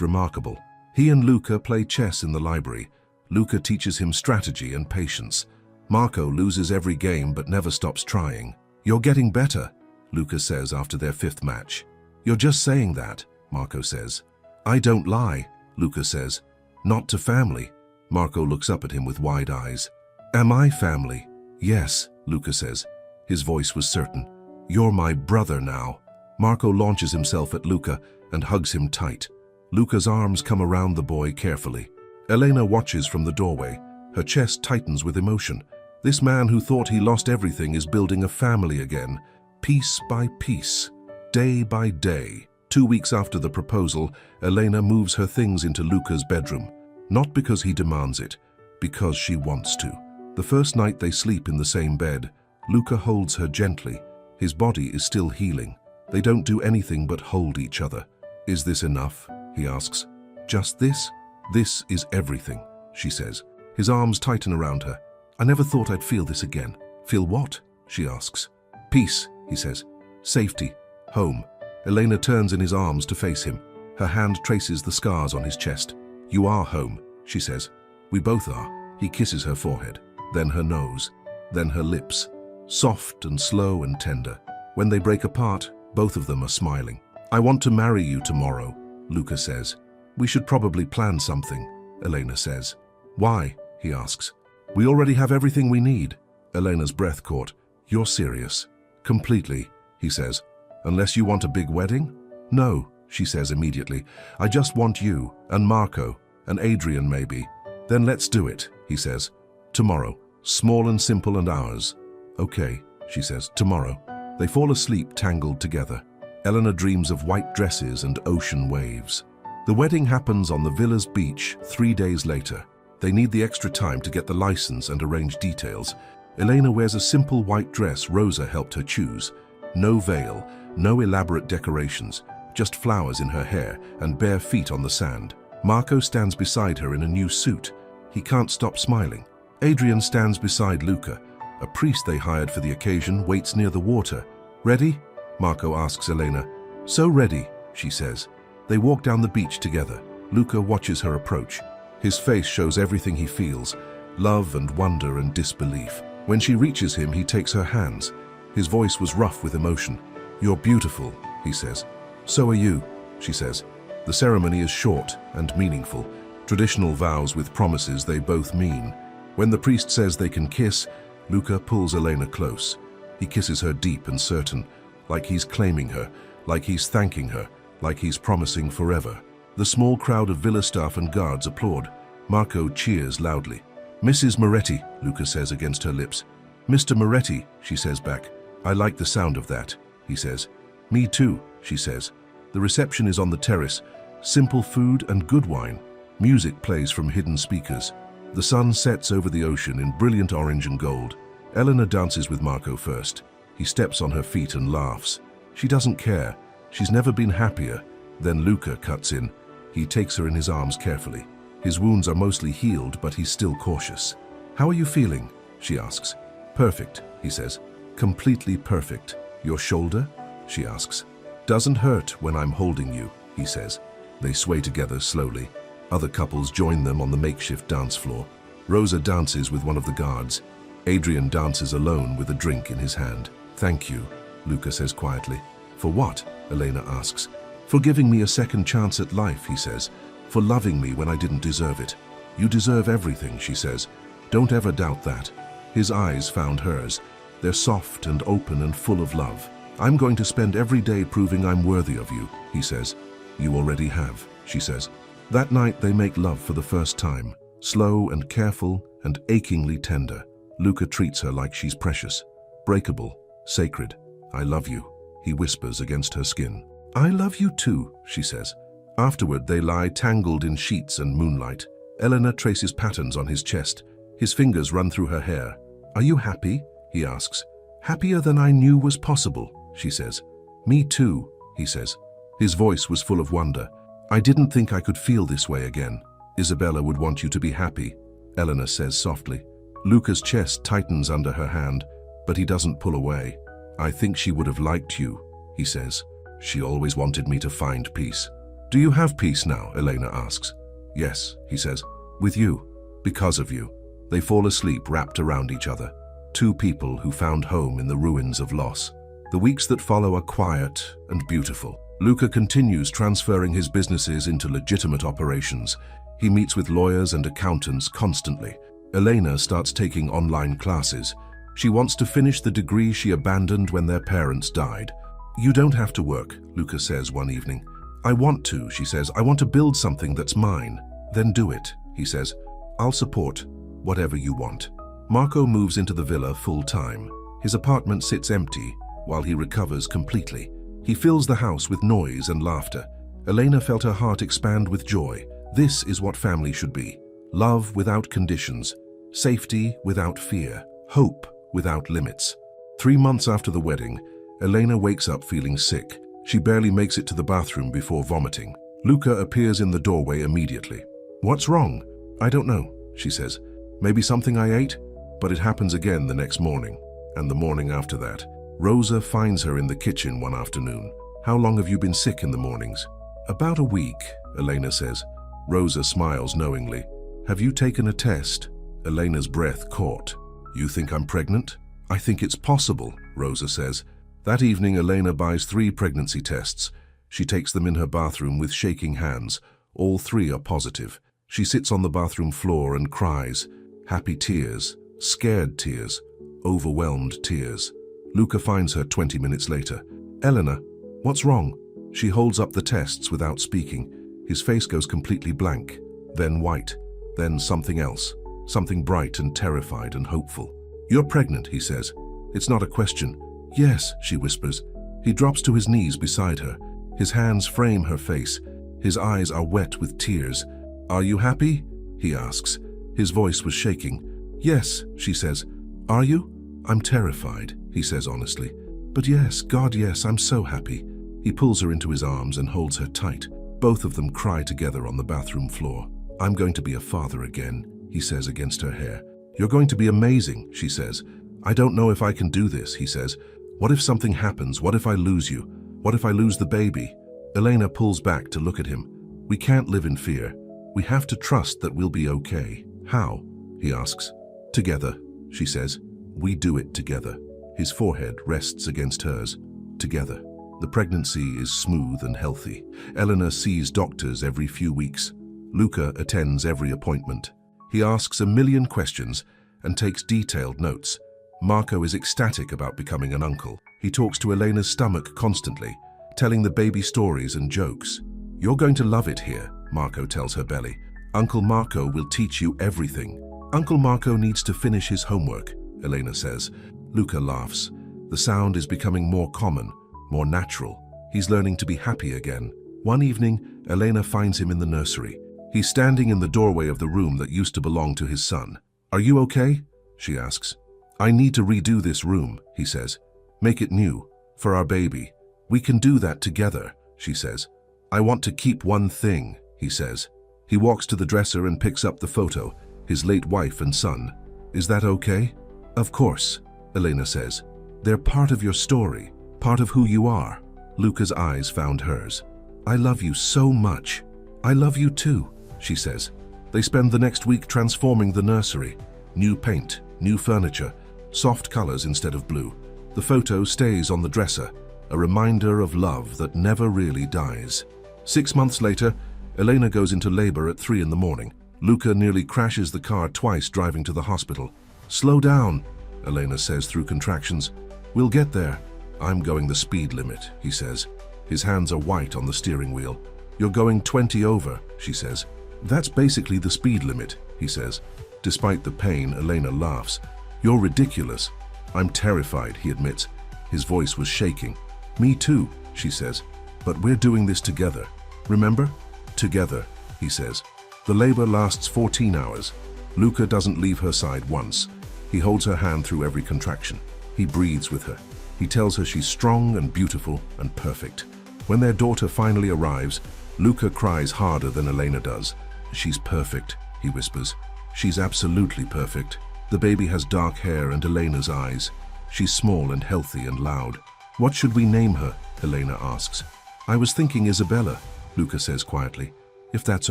remarkable. He and Luca play chess in the library. Luca teaches him strategy and patience. Marco loses every game but never stops trying. "You're getting better," Luca says after their 5th match. "You're just saying that," Marco says. "I don't lie," Luca says. "Not to family." Marco looks up at him with wide eyes. "Am I family?" "Yes," Luca says. His voice was certain. "You're my brother now." Marco launches himself at Luca and hugs him tight. Luca's arms come around the boy carefully. Elena watches from the doorway. Her chest tightens with emotion. This man who thought he lost everything is building a family again, piece by piece, day by day. 2 weeks after the proposal, Elena moves her things into Luca's bedroom. Not because he demands it, because she wants to. The first night they sleep in the same bed, Luca holds her gently. His body is still healing. They don't do anything but hold each other. "Is this enough?" he asks. "Just this?" "This is everything," she says. His arms tighten around her. "I never thought I'd feel this again." "Feel what?" she asks. "Peace," he says. "Safety. Home." Elena turns in his arms to face him. Her hand traces the scars on his chest. "You are home," she says. "We both are." He kisses her forehead, then her nose, then her lips. Soft and slow and tender. When they break apart, both of them are smiling. "I want to marry you tomorrow," Luca says. "We should probably plan something," Elena says. "Why?" he asks. "We already have everything we need." Elena's breath caught. "You're serious?" "Completely," he says. "Unless you want a big wedding?" "No," she says immediately. "I just want you, and Marco, and Adrian maybe." "Then let's do it," he says. "Tomorrow. Small and simple and ours." "Okay," she says. "Tomorrow." They fall asleep tangled together. Elena dreams of white dresses and ocean waves. The wedding happens on the villa's beach 3 days later. They need the extra time to get the license and arrange details. Elena wears a simple white dress Rosa helped her choose. No veil, no elaborate decorations, just flowers in her hair and bare feet on the sand. Marco stands beside her in a new suit. He can't stop smiling. Adrian stands beside Luca. A priest they hired for the occasion waits near the water. "Ready?" Marco asks Elena. "So ready," she says. They walk down the beach together. Luca watches her approach. His face shows everything he feels, love and wonder and disbelief. When she reaches him, he takes her hands. His voice was rough with emotion. "You're beautiful," he says. "So are you," she says. The ceremony is short and meaningful. Traditional vows with promises they both mean. When the priest says they can kiss, Luca pulls Elena close. He kisses her deep and certain, like he's claiming her, like he's thanking her, like he's promising forever. The small crowd of villa staff and guards applaud. Marco cheers loudly. "Mrs. Moretti," Luca says against her lips. "Mr. Moretti," she says back. "I like the sound of that," he says. "Me too," she says. The reception is on the terrace. Simple food and good wine. Music plays from hidden speakers. The sun sets over the ocean in brilliant orange and gold. Elena dances with Marco first. He steps on her feet and laughs. She doesn't care. She's never been happier. Then Luca cuts in. He takes her in his arms carefully. His wounds are mostly healed, but he's still cautious. "How are you feeling?" she asks. "Perfect," he says. "Completely perfect." "Your shoulder?" she asks. "Doesn't hurt when I'm holding you," he says. They sway together slowly. Other couples join them on the makeshift dance floor. Rosa dances with one of the guards. Adrian dances alone with a drink in his hand. "Thank you," Luca says quietly. "For what?" Elena asks. "For giving me a second chance at life," he says. "For loving me when I didn't deserve it." "You deserve everything," she says. "Don't ever doubt that." His eyes found hers. They're soft and open and full of love. "I'm going to spend every day proving I'm worthy of you," he says. "You already have," she says. That night they make love for the first time. Slow and careful and achingly tender. Luca treats her like she's precious. Breakable, sacred. "I love you," he whispers against her skin. "I love you too," she says. Afterward they lie tangled in sheets and moonlight. Elena traces patterns on his chest. His fingers run through her hair. "Are you happy?" he asks. "Happier than I knew was possible," she says. "Me too," he says. His voice was full of wonder. "I didn't think I could feel this way again." "Isabella would want you to be happy," Elena says softly. Luca's chest tightens under her hand, but he doesn't pull away. "I think she would have liked you," he says. "She always wanted me to find peace." "Do you have peace now?" Elena asks. "Yes," he says. "With you. Because of you." They fall asleep wrapped around each other. Two people who found home in the ruins of loss. The weeks that follow are quiet and beautiful. Luca continues transferring his businesses into legitimate operations. He meets with lawyers and accountants constantly. Elena starts taking online classes. She wants to finish the degree she abandoned when their parents died. "You don't have to work," Luca says one evening. "I want to," she says. "I want to build something that's mine." "Then do it," he says. "I'll support whatever you want." Marco moves into the villa full-time. His apartment sits empty while he recovers completely. He fills the house with noise and laughter. Elena felt her heart expand with joy. This is what family should be. Love without conditions. Safety without fear. Hope without limits. 3 months after the wedding, Elena wakes up feeling sick. She barely makes it to the bathroom before vomiting. Luca appears in the doorway immediately. "What's wrong?" "I don't know," she says. "Maybe something I ate?" But it happens again the next morning, and the morning after that. Rosa finds her in the kitchen one afternoon. "How long have you been sick in the mornings?" "About a week," Elena says. Rosa smiles knowingly. "Have you taken a test?" Elena's breath caught. "You think I'm pregnant?" "I think it's possible," Rosa says. That evening, Elena buys 3 pregnancy tests. She takes them in her bathroom with shaking hands. All 3 are positive. She sits on the bathroom floor and cries. Happy tears, scared tears, overwhelmed tears. Luca finds her 20 minutes later. "Elena, what's wrong?" She holds up the tests without speaking. His face goes completely blank, then white, then something else, something bright and terrified and hopeful. "You're pregnant," he says. It's not a question. "Yes," she whispers. He drops to his knees beside her. His hands frame her face. His eyes are wet with tears. "Are you happy?" he asks. His voice was shaking. "Yes," she says. "Are you?" "I'm terrified," he says honestly. "But yes, God, yes, I'm so happy." He pulls her into his arms and holds her tight. Both of them cry together on the bathroom floor. "I'm going to be a father again," he says against her hair. "You're going to be amazing," she says. "I don't know if I can do this," he says. "What if something happens? What if I lose you? What if I lose the baby?" Elena pulls back to look at him. "We can't live in fear. We have to trust that we'll be okay." "How?" he asks. "Together," she says. "We do it together." His forehead rests against hers. Together. The pregnancy is smooth and healthy. Elena sees doctors every few weeks. Luca attends every appointment. He asks a million questions and takes detailed notes. Marco is ecstatic about becoming an uncle. He talks to Elena's stomach constantly, telling the baby stories and jokes. "You're going to love it here," Marco tells her belly. "Uncle Marco will teach you everything." "Uncle Marco needs to finish his homework," Elena says. Luca laughs. The sound is becoming more common, more natural. He's learning to be happy again. One evening, Elena finds him in the nursery. He's standing in the doorway of the room that used to belong to his son. "Are you okay?" she asks. "I need to redo this room," he says. "Make it new, for our baby. We can do that together," she says. "I want to keep one thing," he says. He walks to the dresser and picks up the photo, his late wife and son. "Is that okay?" "Of course," Elena says. "They're part of your story, part of who you are." Luca's eyes found hers. "I love you so much." "I love you too," she says. They spend the next week transforming the nursery. New paint, new furniture, soft colors instead of blue. The photo stays on the dresser, a reminder of love that never really dies. 6 months later, Elena goes into labor at 3 in the morning. Luca nearly crashes the car twice driving to the hospital. "Slow down," Elena says through contractions. "We'll get there." "I'm going the speed limit," he says. His hands are white on the steering wheel. "You're going 20 over," she says. "That's basically the speed limit," he says. Despite the pain, Elena laughs. "You're ridiculous." "I'm terrified," he admits. His voice was shaking. "Me too," she says. "But we're doing this together. Remember? Together," he says. The labor lasts 14 hours. Luca doesn't leave her side once. He holds her hand through every contraction. He breathes with her. He tells her she's strong and beautiful and perfect. When their daughter finally arrives, Luca cries harder than Elena does. "She's perfect," he whispers. "She's absolutely perfect." The baby has dark hair and Elena's eyes. She's small and healthy and loud. "What should we name her?" Elena asks. "I was thinking Isabella," Luca says quietly, "if that's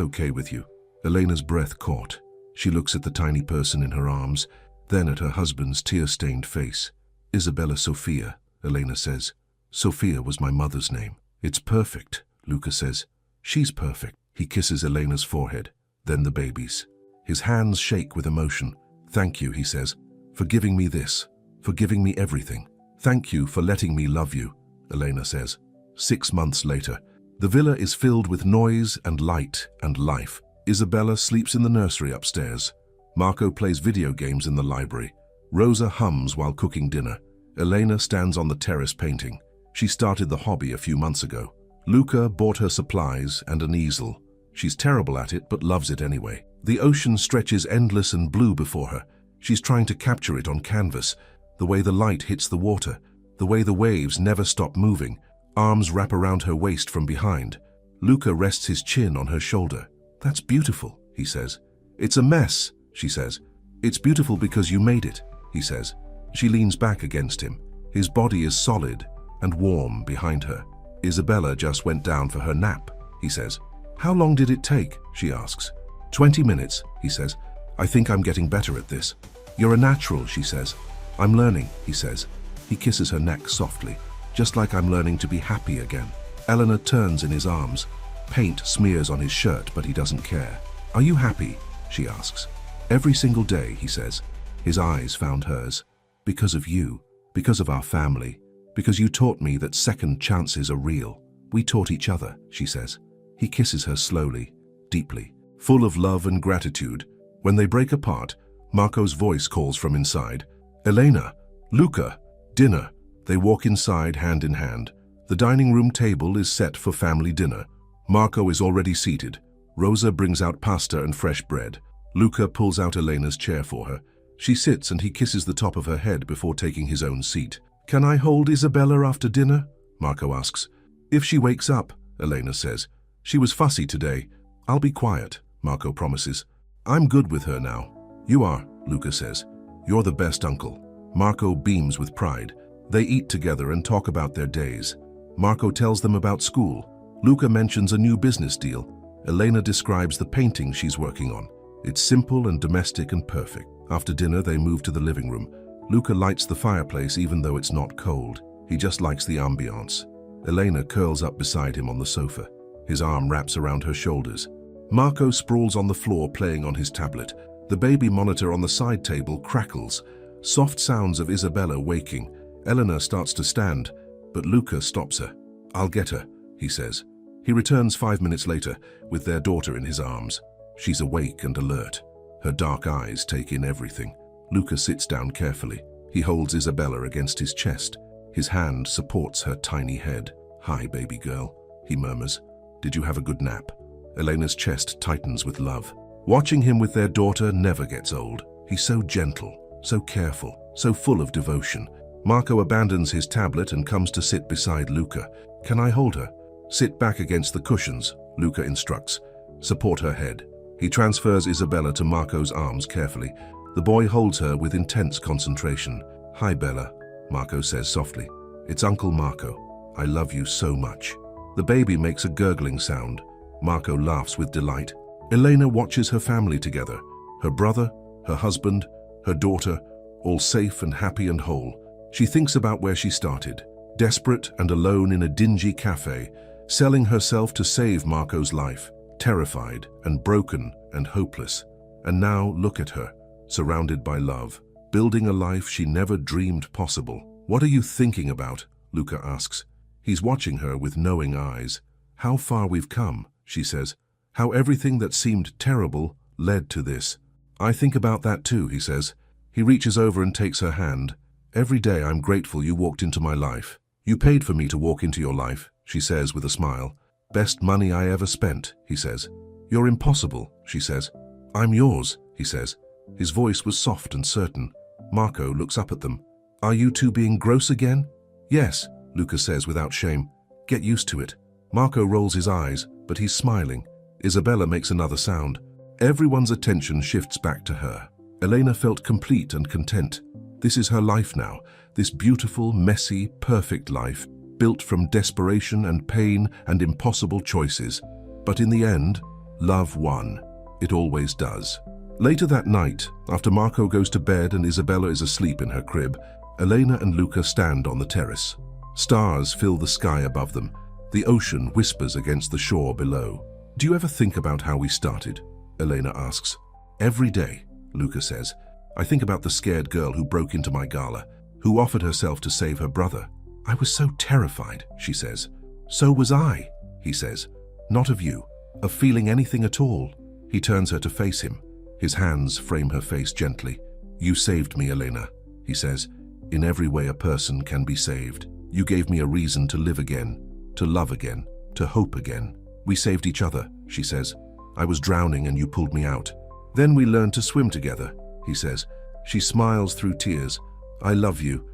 okay with you." Elena's breath caught. She looks at the tiny person in her arms, then at her husband's tear-stained face. "Isabella Sofia," Elena says. "Sofia was my mother's name." "It's perfect," Luca says. "She's perfect." He kisses Elena's forehead, then the baby's. His hands shake with emotion. "Thank you," he says, "for giving me this, for giving me everything. Thank you for letting me love you," Elena says. 6 months later, the villa is filled with noise and light and life. Isabella sleeps in the nursery upstairs. Marco plays video games in the library. Rosa hums while cooking dinner. Elena stands on the terrace painting. She started the hobby a few months ago. Luca bought her supplies and an easel. She's terrible at it, but loves it anyway. The ocean stretches endless and blue before her. She's trying to capture it on canvas. The way the light hits the water. The way the waves never stop moving. Arms wrap around her waist from behind. Luca rests his chin on her shoulder. "That's beautiful," he says. "It's a mess," she says. "It's beautiful because you made it," he says. She leans back against him. His body is solid and warm behind her. "Isabella just went down for her nap," he says. "How long did it take?" she asks. 20 minutes, he says. "I think I'm getting better at this." "You're a natural," she says. "I'm learning," he says. He kisses her neck softly, "just like I'm learning to be happy again." Eleanor turns in his arms. Paint smears on his shirt, but he doesn't care. "Are you happy?" she asks. "Every single day," he says. His eyes found hers. "Because of you, because of our family, because you taught me that second chances are real. We taught each other," she says. He kisses her slowly, deeply, full of love and gratitude. When they break apart, Marco's voice calls from inside. "Elena, Luca, dinner." They walk inside hand in hand. The dining room table is set for family dinner. Marco is already seated. Rosa brings out pasta and fresh bread. Luca pulls out Elena's chair for her. She sits and he kisses the top of her head before taking his own seat. "Can I hold Isabella after dinner?" Marco asks. "If she wakes up," Elena says. "She was fussy today." "I'll be quiet," Marco promises. "I'm good with her now." "You are," Luca says. "You're the best uncle." Marco beams with pride. They eat together and talk about their days. Marco tells them about school. Luca mentions a new business deal. Elena describes the painting she's working on. It's simple and domestic and perfect. After dinner, they move to the living room. Luca lights the fireplace even though it's not cold. He just likes the ambiance. Elena curls up beside him on the sofa. His arm wraps around her shoulders. Marco sprawls on the floor playing on his tablet. The baby monitor on the side table crackles. Soft sounds of Isabella waking. Eleanor starts to stand, but Luca stops her. "I'll get her," he says. He returns 5 minutes later with their daughter in his arms. She's awake and alert. Her dark eyes take in everything. Luca sits down carefully. He holds Isabella against his chest. His hand supports her tiny head. "Hi, baby girl," he murmurs. "Did you have a good nap?" Elena's chest tightens with love. Watching him with their daughter never gets old. He's so gentle, so careful, so full of devotion. Marco abandons his tablet and comes to sit beside Luca. "Can I hold her?" "Sit back against the cushions," Luca instructs. "Support her head." He transfers Isabella to Marco's arms carefully. The boy holds her with intense concentration. "Hi, Bella," Marco says softly. "It's Uncle Marco. I love you so much." The baby makes a gurgling sound. Marco laughs with delight. Elena watches her family together. Her brother, her husband, her daughter, all safe and happy and whole. She thinks about where she started, desperate and alone in a dingy cafe, selling herself to save Marco's life, terrified and broken and hopeless. And now look at her, surrounded by love, building a life she never dreamed possible. "What are you thinking about?" Luca asks. He's watching her with knowing eyes. "How far we've come," she says. "How everything that seemed terrible led to this." "I think about that too," he says. He reaches over and takes her hand. "Every day I'm grateful you walked into my life. You paid for me to walk into your life," she says with a smile. "Best money I ever spent," he says. You're impossible, she says. I'm yours, he says. His voice was soft and certain. Marco looks up at them. Are you two being gross again? Yes, Luca says without shame. Get used to it. Marco rolls his eyes, but he's smiling. Isabella makes another sound. Everyone's attention shifts back to her. Elena felt complete and content. This is her life now, this beautiful, messy, perfect life, built from desperation and pain and impossible choices. But in the end, love won. It always does. Later that night, after Marco goes to bed and Isabella is asleep in her crib, Elena and Luca stand on the terrace. Stars fill the sky above them. The ocean whispers against the shore below. Do you ever think about how we started? Elena asks. Every day, Luca says. I think about the scared girl who broke into my gala, who offered herself to save her brother. I was so terrified, she says. So was I, he says. Not of you, of feeling anything at all. He turns her to face him. His hands frame her face gently. You saved me, Elena, he says. In every way a person can be saved. You gave me a reason to live again, to love again, to hope again. We saved each other, she says. I was drowning and you pulled me out. Then we learned to swim together, he says. She smiles through tears. I love you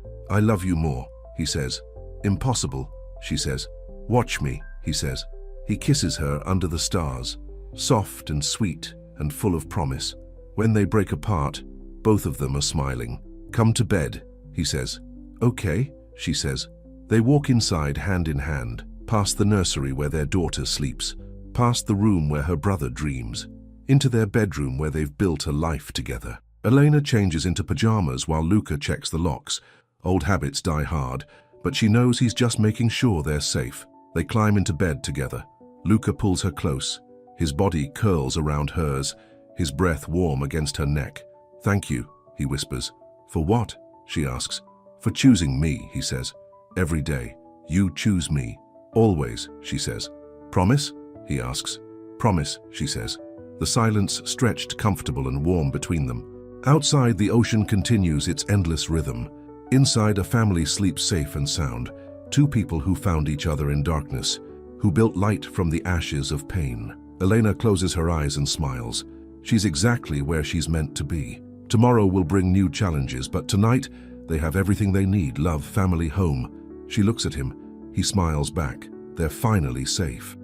more, he says. Impossible, she says. Watch me, he says. He kisses her under the stars, soft and sweet and full of promise. When they break apart, both of them are smiling. Come to bed, he says. Okay, she says. They walk inside hand in hand, past the nursery where their daughter sleeps, past the room where her brother dreams, into their bedroom where they've built a life together. Elena changes into pajamas while Luca checks the locks. Old habits die hard, but she knows he's just making sure they're safe. They climb into bed together. Luca pulls her close. His body curls around hers, his breath warm against her neck. Thank you, he whispers. For what? She asks. For choosing me, he says. Every day. You choose me. Always, she says. Promise? He asks. Promise, she says. The silence stretched comfortable and warm between them. Outside, the ocean continues its endless rhythm. Inside, a family sleeps safe and sound. Two people who found each other in darkness, who built light from the ashes of pain. Elena closes her eyes and smiles. She's exactly where she's meant to be. Tomorrow will bring new challenges, but tonight they have everything they need: love, family, home. She looks at him. He smiles back. They're finally safe.